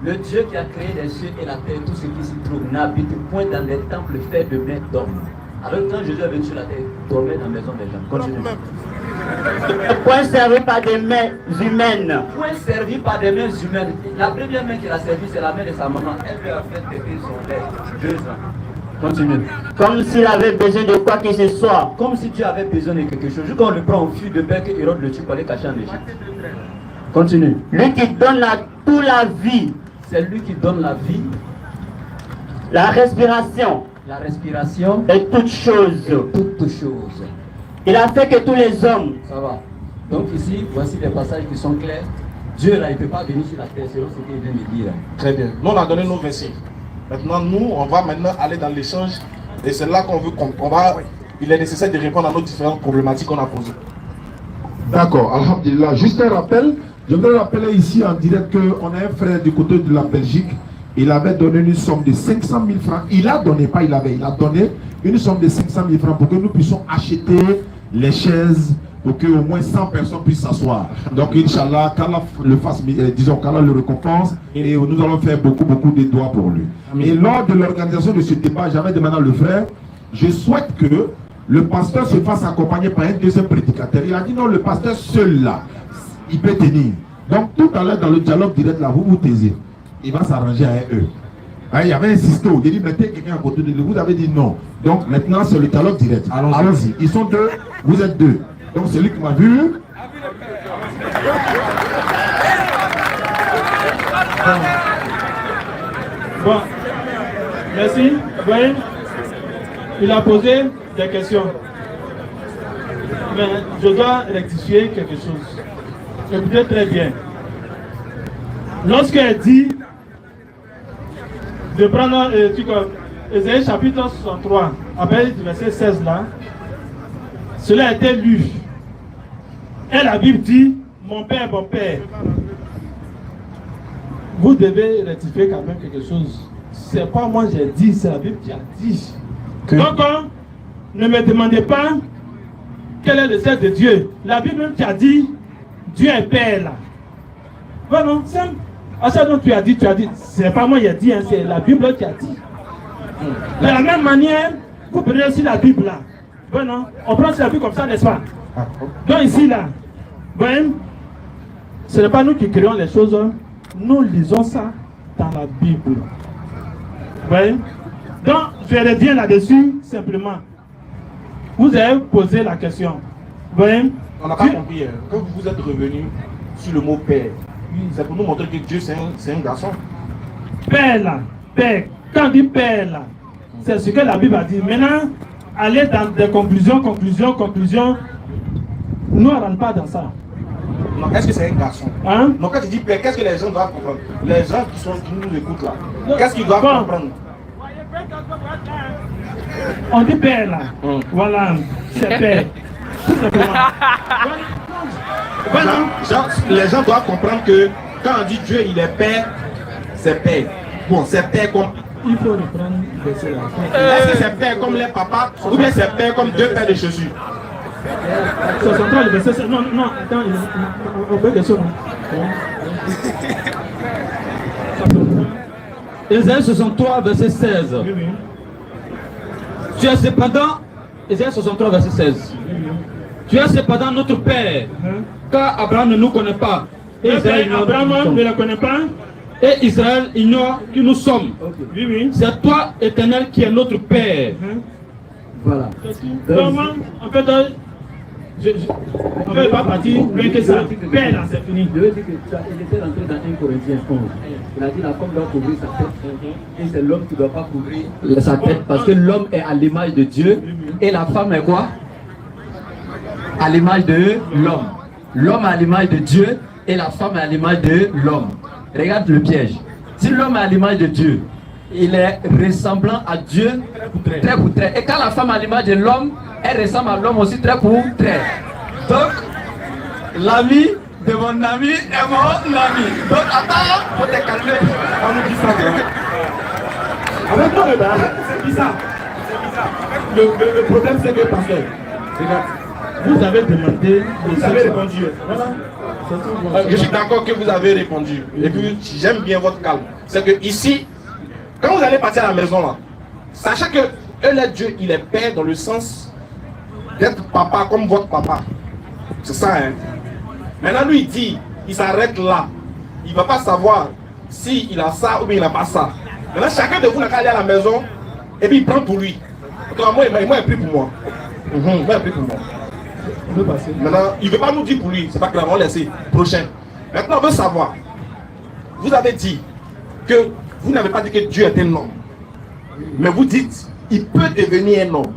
Le Dieu qui a créé les cieux et la terre, tout ce qui s'y trouve, n'habite point dans des temples faits de mains d'hommes. Alors quand Jésus est venu sur la terre, il dormait dans la maison des gens. Continue. Point servi par des mains humaines. Point servi par des mains humaines. La première main qu'il a servi, c'est la main de sa maman. Elle lui a fait bébé son lait. 2 ans. Continue. Comme s'il avait besoin de quoi que ce soit. Comme si Dieu avait besoin de quelque chose. Quand on le prend au fil de bec, Hérode le tue pour aller cacher en Égypte. Continue. Lui qui donne toute la vie. C'est lui qui donne la vie. La respiration. La respiration. Et toutes choses. Il a fait que tous les hommes. Ça va. Donc ici, voici les passages qui sont clairs. Dieu là, il ne peut pas venir sur la terre, selon ce qu'il vient de dire. Très bien. Nous, on a donné nos versets. Maintenant, nous, on va maintenant aller dans l'échange. Et c'est là qu'on veut il est nécessaire de répondre à nos différentes problématiques qu'on a posées. D'accord, alhamdulillah. Juste un rappel. Je voudrais rappeler ici en direct qu'on a un frère du côté de la Belgique. il avait donné une somme de 500 000 francs. Il a donné, pas il avait, il a donné une somme de 500 000 francs pour que nous puissions acheter les chaises pour que au moins 100 personnes puissent s'asseoir. Donc, Inch'Allah, qu'Allah le fasse, disons qu'Allah le récompense et nous allons faire beaucoup de doigts pour lui. Et lors de l'organisation de ce débat, j'avais demandé à le frère, je souhaite que le pasteur se fasse accompagner par un deuxième prédicateur. Il a dit non, le pasteur seul là, il peut tenir. Donc, tout à l'heure dans le dialogue direct là, vous vous taisez. Il va s'arranger avec eux. Il y avait insisté, il dit mettez quelqu'un à côté de lui. Vous avez dit non. Donc maintenant c'est le dialogue direct. Allons-y. Ils sont deux, vous êtes deux. Donc celui qui m'a vu. Bon, merci. Vous voyez, il a posé des questions. Mais je dois rectifier quelque chose. Écoutez très bien. Lorsqu'elle dit de prendre Ésaïe chapitre 63, après le verset 16 là, cela a été lu. Et la Bible dit, mon père, vous devez rectifier quand même quelque chose. C'est pas moi j'ai dit, c'est la Bible qui a dit. Donc, ne me demandez pas quel est le sexe de Dieu. La Bible même qui a dit, Dieu est père là. Voilà, c'est à ça dont tu as dit, c'est pas moi qui ai dit, hein, c'est la Bible qui a dit. De la même manière, vous prenez aussi la Bible là. Bon, on prend la Bible comme ça, n'est-ce pas? Donc ici là, bon, ce n'est pas nous qui créons les choses, nous lisons ça dans la Bible. Bon. Donc, je reviens là-dessus simplement. Vous avez posé la question. Bon. On n'a pas compris, quand vous êtes revenu sur le mot père, c'est pour nous montrer que Dieu c'est un garçon. Père là, père, quand on dit père là, c'est ce que la Bible a dit. Maintenant, aller dans des conclusions, nous ne rentrons pas dans ça. Non, est-ce que c'est un garçon? Hein? Donc quand tu dis père, qu'est-ce que les gens doivent comprendre? Les gens qui nous écoutent là, qu'est-ce qu'ils doivent comprendre? On dit père là, voilà, c'est père. Tout simplement. Les gens doivent comprendre que quand on dit Dieu il est père, c'est père. Bon, c'est père comme. Il faut reprendre verset là. Est-ce que c'est père comme les papas ou bien c'est père comme deux pères de Jésus? 63 le verset. Non, attends, on peut question. Ésaïe 63 verset 16. Oui. Tu es cependant, Ésaïe 63 verset 16. Tu es cependant notre père, car Abraham ne nous connaît pas. Et Abraham ne le connaît pas. Et Israël ignore qui nous sommes. Oui. C'est toi, Éternel, qui est notre père. Voilà. En fait, on ne peut pas partir loin que ça. Père là, c'est fini. Je veux dire que il était rentré dans 1 Corinthiens 11. Il a dit la femme doit couvrir sa tête. Et c'est l'homme qui ne doit pas couvrir sa tête. Parce que l'homme est à l'image de Dieu. Et la femme est quoi? À l'image de l'homme. L'homme est à l'image de Dieu. Et la femme est à l'image de l'homme. Regarde le piège. Si l'homme est à l'image de Dieu, il est ressemblant à Dieu trait pour trait. Et quand la femme est à l'image de l'homme, elle ressemble à l'homme aussi trait pour trait. Donc, l'ami de mon ami est mon ami. Donc, attends, faut te calmer. On nous dit ça vraiment. Avec toi, c'est bizarre. Le problème, c'est que, parce que, regarde, vous avez demandé, vous avez répondu. Voilà. Je suis d'accord que vous avez répondu. Et puis, j'aime bien votre calme. C'est que ici, quand vous allez partir à la maison là, sachez que Dieu, il est père dans le sens d'être papa comme votre papa. C'est ça, hein. Maintenant, lui, il dit, il s'arrête là. Il ne va pas savoir s'il a ça ou bien il n'a pas ça. Maintenant, chacun de vous n'a qu'à aller à la maison et puis il prend pour lui. Moi, il a pris pour moi. Moi, il a pris pour moi. Maintenant, il ne veut pas nous dire pour lui, c'est pas grave, on va laisser. Prochain. Maintenant, on veut savoir. Vous avez dit que vous n'avez pas dit que Dieu est un homme. Mais vous dites, il peut devenir un homme.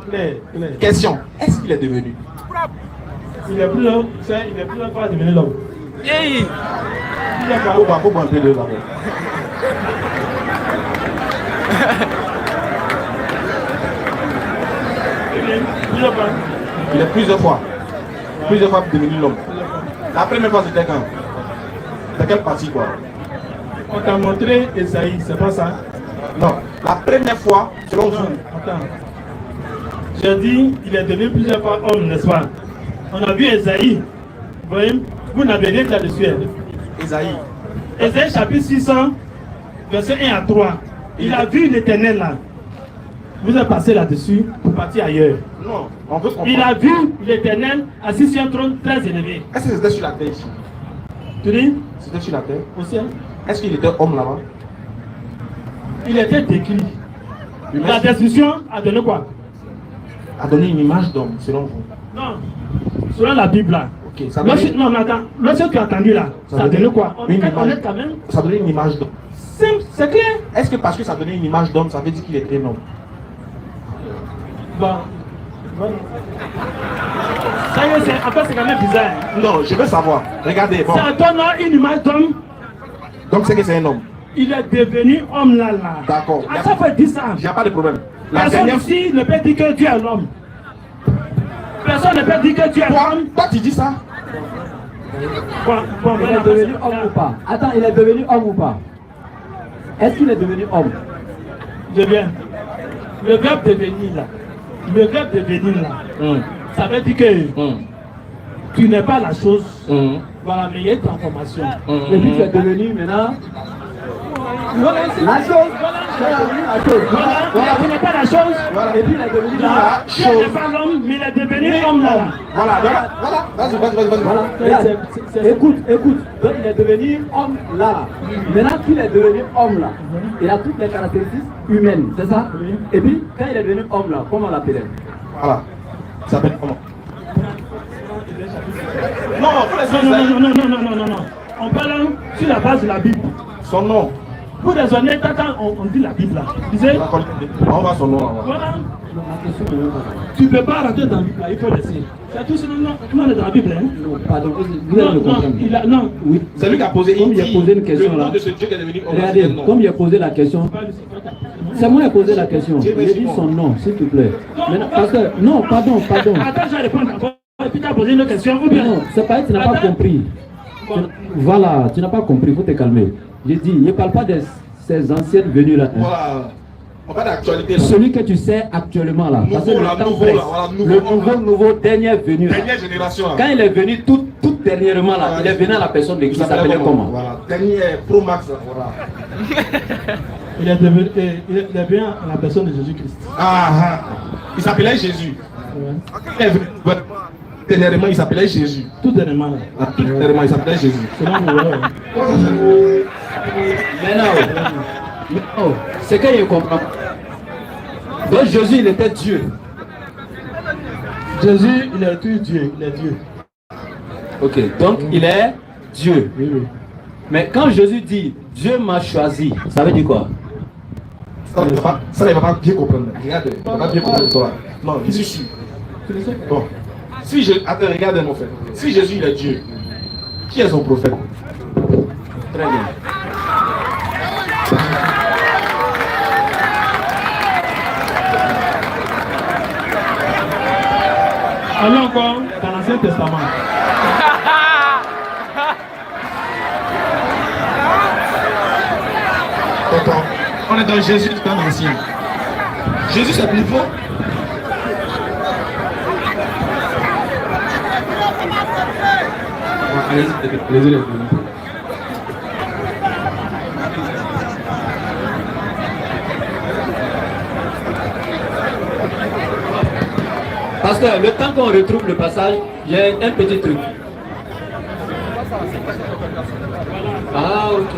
Question, est-ce qu'il est devenu? Il est plus là, il est plus là pour devenir l'homme. Il faut pas un peu de là. Il est plusieurs fois devenu l'homme. La première fois c'était quand? C'était quelle partie quoi? On t'a montré Esaïe, c'est pas ça? Non, la première fois, selon vous. Attends. J'ai dit, il est devenu plusieurs fois homme, n'est-ce pas? On a vu Esaïe. Vous voyez? Vous n'avez rien là-dessus. Esaïe. Esaïe chapitre 600, verset 1 à 3. Il a vu l'Éternel là. Vous êtes passé là-dessus pour partir ailleurs. Non, on veut comprendre. Il a vu l'Éternel assis sur un trône très élevé. Est-ce que c'était sur la terre ici? Tu dis? C'était sur la terre. Au ciel. Est-ce qu'il était homme là-bas? Il était décrit. La description a donné quoi? A donné une image d'homme, selon vous? Non. Selon la Bible là. Ok, ça donne... Non, mais attends. Lorsque tu as entendu là, ça a donné quoi? On est quand même. Ça donnait une image d'homme. C'est clair. Est-ce que parce que ça donnait une image d'homme, ça veut dire qu'il était un homme? Bon. Ça y est, après c'est quand même bizarre. Non, je veux savoir. Regardez. Bon. Ça donne une image d'homme. Donc c'est que c'est un homme. Il est devenu homme là. D'accord. À chaque fois il dit ça. Il n'y a pas de problème. Personne ici ne peut dire que Dieu est l'homme. Personne ne peut dire que Dieu est l'homme. Toi tu dis ça? Il est devenu homme ou pas? Attends, il est devenu homme ou pas? Est-ce qu'il est devenu homme? Je viens. Le verbe devenir là. Le verbe devenir là. Ça veut dire que tu n'es pas la chose. Voilà, mais il y a une transformation. Et puis tu es devenu maintenant la chose. Voilà, vous n'êtes pas la chose. Voilà. Et puis il est devenu la chose. Tu n'es pas l'homme, mais il est devenu homme là. Voilà. Vas-y. Écoute. Donc il est devenu homme là. Maintenant qu'il est devenu homme là, il a toutes les caractéristiques humaines, c'est ça? Et puis quand il est devenu homme là, comment on l'appelait? Voilà. Ça s'appelle comment? Non. On parle sur la base de la Bible. Son nom. Pour raisonner, quand on dit la Bible là, on va son nom là. Voilà. Tu ne peux pas rentrer dans la Bible là, il faut laisser. C'est tout on est dans la Bible, hein? Non, pardon, vous allez le comprendre. Non. Oui. C'est lui qui a posé une question là. De ce Dieu qui est devenu homme. Regardez, comme il a posé la question. C'est moi qui ai posé la question. J'ai dit son nom, s'il te plaît. Maintenant, parce que, non, pardon. Attends, je vais répondre encore. Et puis tu as posé une question ou bien? Non, c'est pas que tu n'as pas compris. Voilà, tu n'as pas compris, il faut te calmer. J'ai dit, ne parle pas de ces anciennes venues là. Voilà. On parle d'actualité. Celui que tu sais actuellement là. Parce que le nouveau, dernière venue. Dernière génération. Quand il est venu tout dernièrement là, il est venu à la personne de qui s'appelait comment? Voilà, dernier Pro Max là, voilà. Il est venu à la personne de Jésus-Christ. Il s'appelait Jésus. Dernièrement, il s'appelait Jésus. Tout dernièrement là. Tout dernièrement, il s'appelait Jésus. Maintenant, c'est qu'il ne comprend pas. Donc Jésus, il était Dieu. Jésus, il est tout Dieu. Il est Dieu. Ok, donc il est Dieu. Oui. Mais quand Jésus dit Dieu m'a choisi, ça veut dire quoi? Ça, il ne va pas bien comprendre. Regarde, il ne va pas bien comprendre toi. Non, il suis sûr. Bon. Attends, regarde mon frère. Si Jésus il est Dieu, qui est son prophète? Très bien. Allons encore dans l'Ancien Testament. On est dans Jésus dans l'Ancien. Jésus c'est nouveau. Allez-y. Parce que le temps qu'on retrouve le passage, il y a un petit truc. Ah, ok.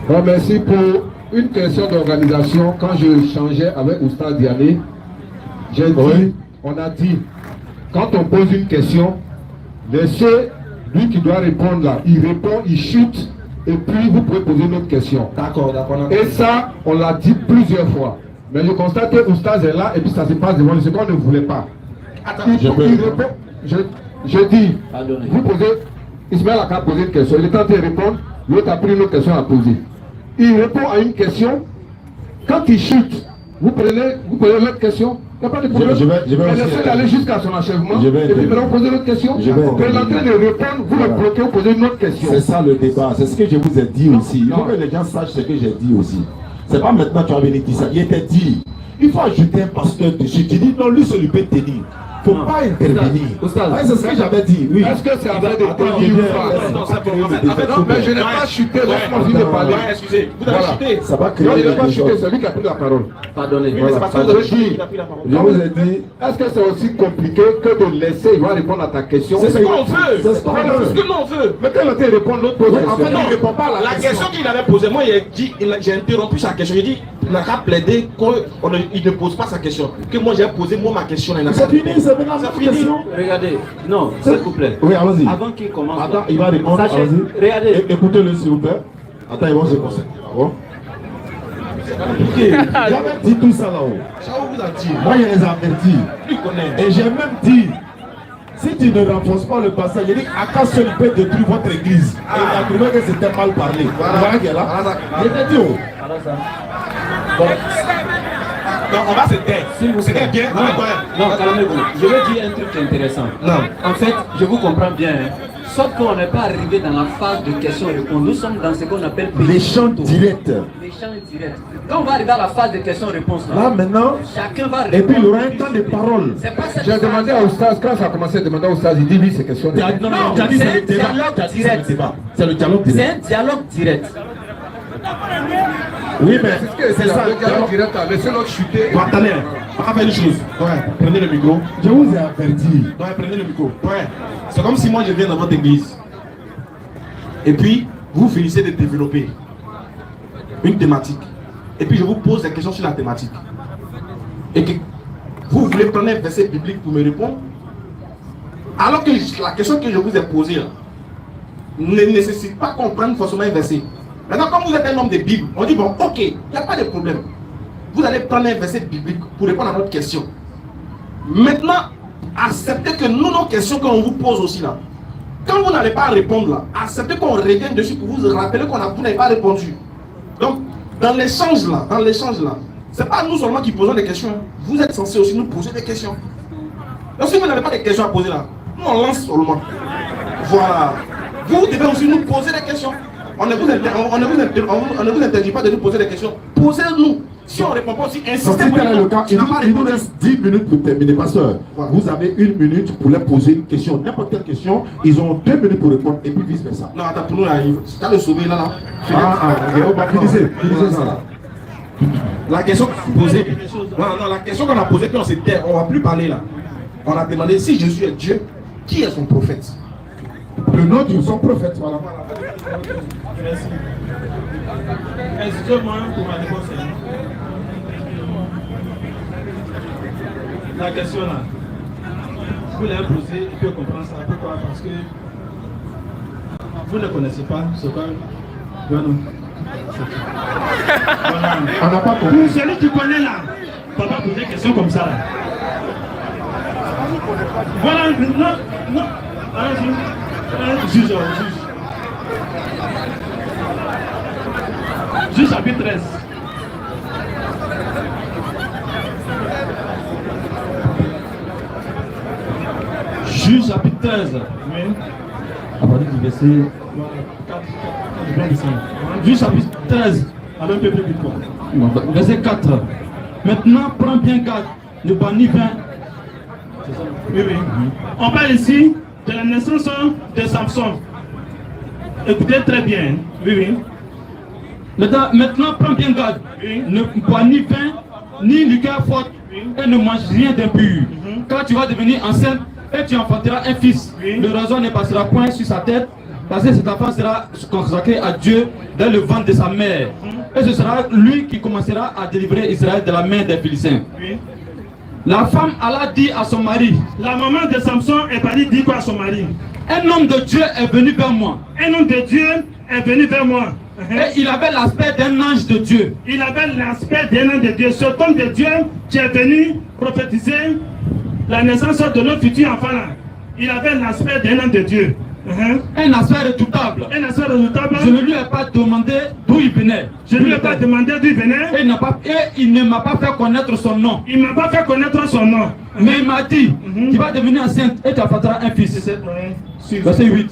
Bon, merci pour une question d'organisation. Quand je changeais avec Oustaz Diané, j'ai dit, on a dit, quand on pose une question, laissez lui qui doit répondre là, il répond, il chute, et puis vous pouvez poser une autre question. D'accord. Et ça, on l'a dit plusieurs fois. Mais je constate que Oustaz est là, et puis ça se passe devant lui, ce qu'on ne voulait pas. Attends, je dis, vous posez, Ismaël a qu'à poser une question, il est en train de répondre, l'autre a pris une autre question à poser. Il répond à une question, quand il chute, vous prenez l'autre question, Il n'y a pas de problème. Je vais laissez aller jusqu'à son achèvement. Et puis maintenant, vous posez une autre question. Je vais Vous êtes en train de répondre, vous le bloquez, vous posez une autre question. C'est ça le débat. C'est ce que je vous ai dit aussi. Il faut que les gens sachent ce que j'ai dit aussi. C'est pas maintenant que tu as venu dire ça. Il était dit. Il faut ajouter un pasteur dessus. Tu dis non, lui, ça lui peut tenir. Il ne faut pas intervenir. C'est ce que j'avais dit. Oui. Est-ce que c'est avec des produits ou pas? Non, mais je n'ai pas chuté. Laisse-moi finir de parler. Excusez, vous avez chuté. Ça va créer. Non, il n'a pas chuté, c'est lui qui a pris la parole. Pardonnez. Oui, mais c'est parce que vous avez chuté qu'il a pris la parole. Je vous ai dit, est-ce que c'est aussi compliqué que de laisser, il va répondre à ta question? C'est ce qu'on veut. C'est ce qu'on veut. C'est ce que l'on veut. Mais quand il répond l'autre pose En fait, non, il ne répond pas à la question qu'il avait posée. Moi, j'ai interrompu sa question. J'ai dit, il n'a qu'à plaider qu'il ne pose pas sa question. Que moi, j'ai posé ma question. C'est fini, c'est maintenant sa question. Regardez, non, s'il vous plaît. Oui, allons-y. Avant qu'il commence. Attends, il va répondre. Allons-y. Regardez. Écoutez-le, s'il vous plaît. Attends, il va se concentrer. Bon. J'avais dit tout ça là-haut. vous a dit. Moi, je les ai avertis. Et j'ai même dit, si tu ne renforces pas le passage, il dit, Akas seul peut détruire votre église. Et il a trouvé que c'était mal parlé. Vous voyez qu'il est là? J'étais dit, oh. Non, on va se taire. C'était bien. Non, calmez-vous. Je vais dire un truc intéressant. Non. En fait, je vous comprends bien. Sauf qu'on n'est pas arrivé dans la phase de questions-réponses. Nous sommes dans ce qu'on appelle l'échange direct. L'échange direct. Quand on va arriver à la phase de questions-réponses, là maintenant, chacun va répondre. Et puis il y aura un temps de parole. J'ai demandé à Oustaz, quand ça a commencé à demander à Oustaz, il dit oui, c'est question de. Non, c'est un dialogue direct. C'est le dialogue direct. C'est un dialogue direct. Oui, mais c'est ça, le dialogue direct. Laissez l'autre chuter. Attendez, on va faire une chose. Ouais, prenez le micro. Je vous ai averti. Ouais, prenez le micro. Ouais. C'est comme si moi je viens dans votre église. Et puis, vous finissez de développer une thématique. Et puis je vous pose des questions sur la thématique. Et que vous voulez prendre un verset biblique pour me répondre. Alors que la question que je vous ai posée là, ne nécessite pas qu'on prenne forcément un verset. Maintenant, comme vous êtes un homme de Bible, on dit bon, ok, il n'y a pas de problème. Vous allez prendre un verset biblique pour répondre à notre question. Maintenant, acceptez que nous, nos questions qu'on vous pose aussi là, quand vous n'allez pas répondre là, acceptez qu'on revienne dessus pour vous rappeler vous n'avez pas répondu. Donc, dans l'échange là, c'est pas nous seulement qui posons des questions. Vous êtes censés aussi nous poser des questions. Donc, si vous n'avez pas de questions à poser là, nous on lance seulement. Voilà. Vous devez aussi nous poser des questions. On ne vous interdit pas de nous poser des questions. Posez-nous. Si on ne répond pas aussi, insistez pour le cas. Il nous reste 10 minutes pour terminer, pasteur. Voilà. Vous avez 1 minute pour leur poser une question. N'importe quelle question, ils ont 2 minutes pour répondre et puis vice versa. Non, attends, pour nous, là, tu as le sauver là. Finissez ça là. La question qu'on a posée, non, la question qu'on a posée, puis on s'est tait, on ne va plus parler là. On a demandé si Jésus est Dieu, qui est son prophète? Le nom de son prophète, voilà. Merci. Excusez-moi pour ma réponse. La question là, vous l'avez posée, il peut comprendre ça. Pourquoi? Parce que vous ne connaissez pas ce qu'on... On n'a pas compris. Pour celui qui connaît là, on ne va pas poser des questions comme ça là. Voilà, non. Allez-y. Juge. Juge chapitre 13. Juge chapitre 13. Oui. À partir du verset 4. Juge chapitre 13. Un peu plus vite quoi. Verset 4. Maintenant, prends bien garde, ne bois ni vin. Oui. On parle ici de la naissance de Samson. Écoutez très bien. Oui. Maintenant, prends bien garde. Ne bois ni vin, ni liqueur forte, et ne mange rien d'impur. Quand tu vas devenir enceinte, et tu enfanteras un fils, le rasoir ne passera point sur sa tête, parce que cet enfant sera consacré à Dieu dans le ventre de sa mère. Et ce sera lui qui commencera à délivrer Israël de la main des Philistins. La femme alla dit à son mari. La maman de Samson est partie dire quoi à son mari? Un homme de Dieu est venu vers moi. Un homme de Dieu est venu vers moi. Et il avait l'aspect d'un ange de Dieu. Il avait l'aspect d'un ange de Dieu. Ce homme de Dieu qui est venu prophétiser la naissance de notre futur enfant là. Il avait l'aspect d'un ange de Dieu. un aspect redoutable. Je ne lui ai pas demandé d'où il venait. Je ne lui ai pas demandé d'où il venait. Et il ne m'a pas fait connaître son nom. Il ne m'a pas fait connaître son nom. Mais il m'a dit qu'il va devenir enceinte et tu apporteras un fils. Verset 8.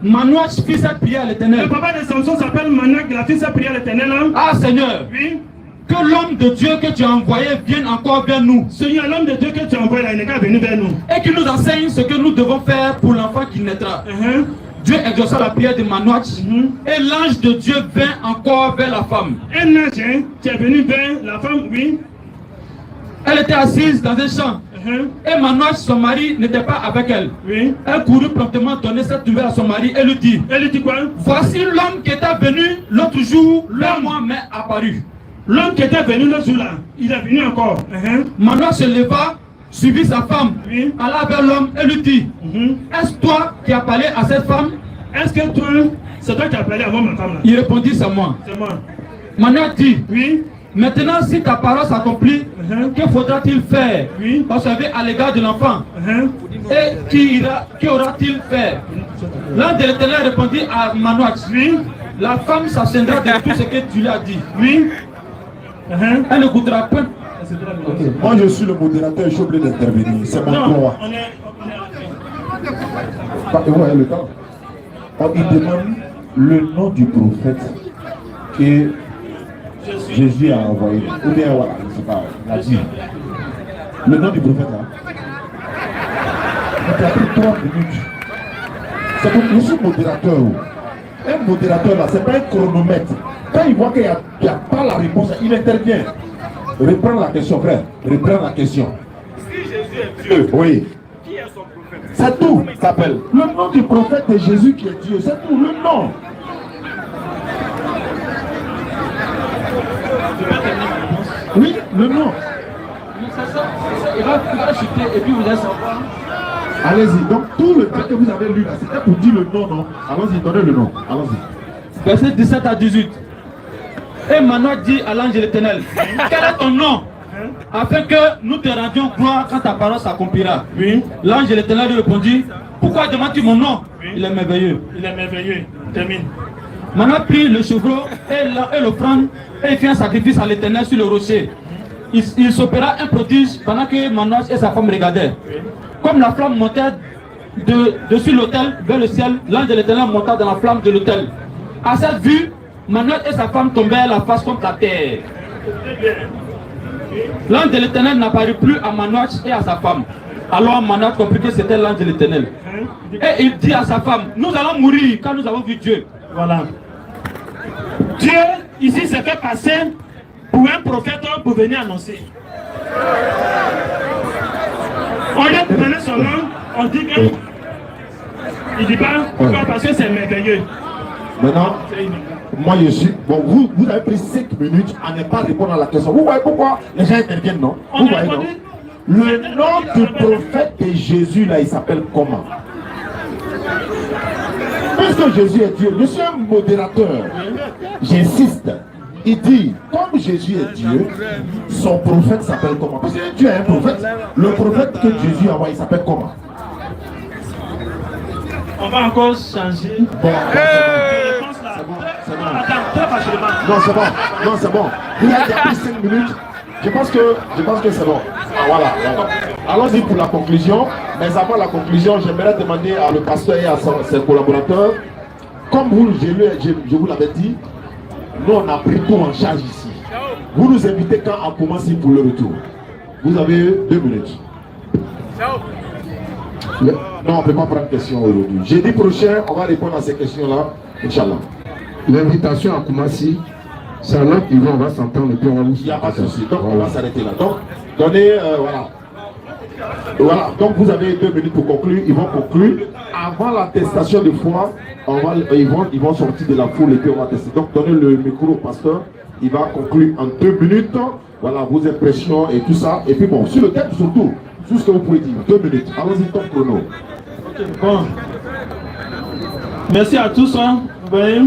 Manoach fit cette prière à l'Éternel. Le papa de Samson s'appelle Manoach, il a fait sa prière à l'Éternel. Ah Seigneur, oui. Que l'homme de Dieu que tu as envoyé vienne encore vers nous. Seigneur, l'homme de Dieu que tu as envoyé là, il n'est qu'à venir vers nous. Et qu'il nous enseigne ce que nous devons faire pour l'enfant qui naîtra. Dieu exauça la prière de Manoach et l'ange de Dieu vint encore vers la femme. Un ange qui est venu vers la femme, oui. Elle était assise dans un champ. Et Manoach, son mari, n'était pas avec elle. Oui. Elle courut promptement donner cette nouvelle à son mari et lui dit, elle lui dit quoi? Voici l'homme qui était venu l'autre jour, vers moi m'est apparu. L'homme qui était venu l'autre jour là, il est venu encore. Manoach se leva, suivit sa femme, alla vers l'homme et lui dit, est-ce toi qui as parlé à cette femme? Est-ce que toi, c'est toi qui as parlé avant ma femme là? Il répondit, c'est moi. C'est moi. Manoach dit, oui. Maintenant, si ta parole s'accomplit, que faudra-t-il faire? Oui. Observer à l'égard de l'enfant. Et qui aura-t-il fait? L'ange de l'Éternel répondit à Manoach, oui. La femme s'abstiendra de tout ce que tu lui as dit. Oui. Elle ne goûtera point. Okay. Moi, je suis le modérateur, je suis obligé d'intervenir. C'est mon droit. Vous voyez le temps. Il demande le nom du prophète que Jésus a envoyé. Ou bien, voilà, je ne sais pas, il a dit. Le nom du prophète, là. Il a pris 3 minutes. C'est comme je suis modérateur. Un modérateur, là, c'est pas un chronomètre. Quand il voit qu'il n'y a pas la réponse, il intervient. Reprends la question, frère. Reprends la question. Si Jésus est Dieu, oui. Qui est son prophète? C'est tout, s'appelle. Le nom du prophète de Jésus qui est Dieu, c'est tout, le nom. Oui, le nom. Il va chuter et puis vous allez savoir. Allez-y, donc tout le temps que vous avez lu là, c'était pour dire le nom, non? Allons-y, donnez le nom. Allons-y. Verset 17 à 18. Et Manoach dit à l'ange de l'Éternel, quel est ton nom? Afin que nous te rendions gloire quand ta parole s'accomplira. Oui. L'ange de l'Éternel lui répondit, pourquoi demandes-tu mon nom? Oui. Il est merveilleux. Il est merveilleux. Termine. Manoach prit le chevreau et l'offrande et fit un sacrifice à l'Éternel sur le rocher. Il s'opéra un prodige pendant que Manoach et sa femme regardaient. Comme la flamme montait dessus l'autel vers le ciel, l'ange de l'Éternel monta dans la flamme de l'autel. À cette vue, Manoach et sa femme tombèrent la face contre la terre. L'ange de l'Éternel n'apparut plus à Manoach et à sa femme. Alors Manoach comprit que c'était l'ange de l'Éternel. Et il dit à sa femme, nous allons mourir quand nous avons vu Dieu. Voilà. Dieu, ici, s'est fait passer pour un prophète pour venir annoncer. On lui a donné son nom, on dit que... Il dit pas pourquoi, parce que c'est merveilleux. Maintenant, moi je suis... Bon, vous avez pris 5 minutes à ne pas répondre à la question. Vous voyez pourquoi les gens interviennent, non? Vous voyez, non? Le nom du prophète de Jésus, là, il s'appelle comment? Puisque Jésus est Dieu, je suis un modérateur. J'insiste. Il dit, comme Jésus est Dieu, son prophète s'appelle comment? Parce que Dieu est un prophète. Le prophète que Jésus a envoyé, il s'appelle comment? On va encore changer. Bon, c'est bon. Non, c'est bon. Non, c'est bon. Il a pris 5 minutes. Je pense que c'est bon. Ah, voilà. Allons-y pour la conclusion. Mais avant la conclusion, j'aimerais demander à le pasteur et à ses collaborateurs, comme je vous l'avais dit, nous on a pris tout en charge ici. Vous nous invitez quand on commence pour le retour. Vous avez 2 minutes. Non, on ne peut pas prendre question aujourd'hui. Jeudi prochain, on va répondre à ces questions-là, Inch'Allah. L'invitation à Koumassi, c'est un autre niveau, on va s'entendre et puis on va vous... Il n'y a pas de souci, donc on va s'arrêter là. Donc, donnez, voilà. Voilà, donc vous avez 2 minutes pour conclure, ils vont conclure. Avant l'attestation de foi, ils vont sortir de la foule et puis on va tester. Donc donnez le micro au pasteur, il va conclure en 2 minutes. Voilà, vos impressions et tout ça. Et puis bon, sur le thème surtout, tout ce que vous pouvez dire, 2 minutes. Allons-y, top chrono. Ok, bon. Merci à tous. Hein. Vous voyez,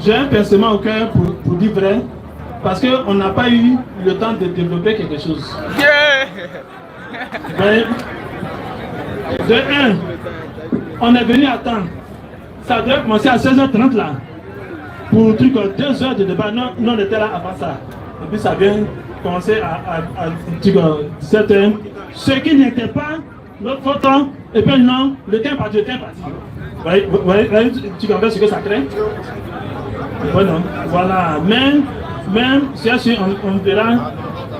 j'ai un pincement au cœur pour dire vrai, parce qu'on n'a pas eu le temps de développer quelque chose. Vous voyez, de 1, On est venu attendre. Ça devait commencer à 16h30 là. Pour 2 heures de débat. Non, on était là avant ça. Et puis ça vient commencer à 17h. Ceux qui n'étaient pas, notre photo, et puis non, le temps est parti, le temps est parti. Vous voyez, tu comprends ce que ça crée? Voilà, voilà. Même si on verra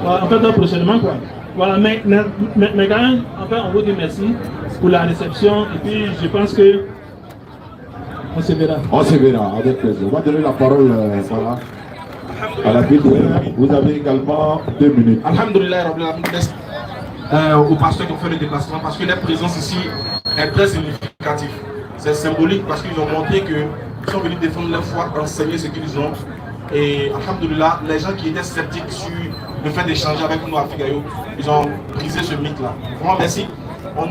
en fait prochainement quoi. Voilà, mais quand même, en fait, on vous dit merci pour la réception et puis je pense que on se verra. On se verra, avec plaisir. On va donner la parole voilà, à la ville. Vous avez également 2 minutes. Alhamdulillah, au pasteur qui ont fait le déplacement parce que leur présence ici est très significative. C'est symbolique parce qu'ils ont montré qu'ils sont venus défendre leur foi, enseigner ce qu'ils ont. Et alhamdulillah, les gens qui étaient sceptiques sur le fait d'échanger avec nous à Figayo, ils ont brisé ce mythe-là. Vraiment merci. On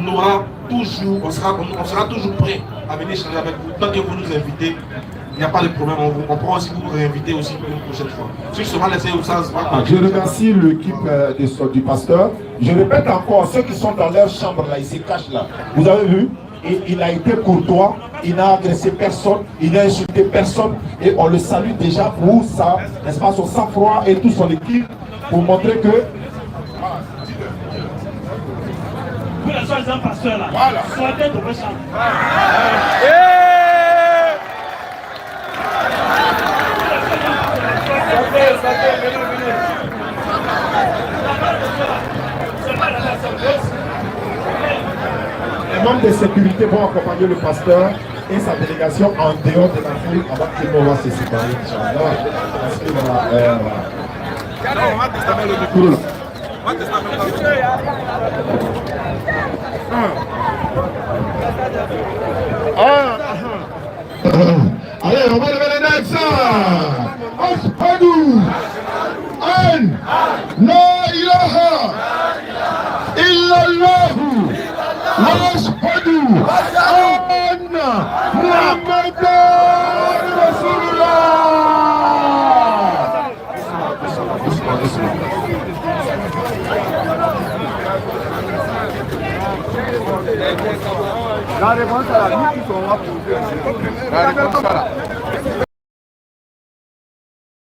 sera toujours prêt à venir échanger avec vous. Tant que vous nous invitez, il n'y a pas de problème. On pourra aussi vous réinviter aussi pour une prochaine fois. Si je laisser je remercie l'équipe du pasteur. Je répète encore, ceux qui sont dans leur chambre là, ils se cachent là. Vous avez vu? Et il a été courtois, il n'a agressé personne, il n'a insulté personne et on le salue déjà pour ça, n'est-ce pas, son sang-froid et toute son équipe pour montrer que... Vous les soi-disant pasteurs là, sortez de vos chambres. Les membres de sécurité vont accompagner le pasteur et sa délégation en dehors de la foule avant qu'ils ne vont se séparer. Parce que voilà. Allez, on va lever les necks. Ashhadu an la ilaha illallah wa ashhadu anna Muhammadan Rasulullah. La réponse à la vie qui sont là pour la réponse à la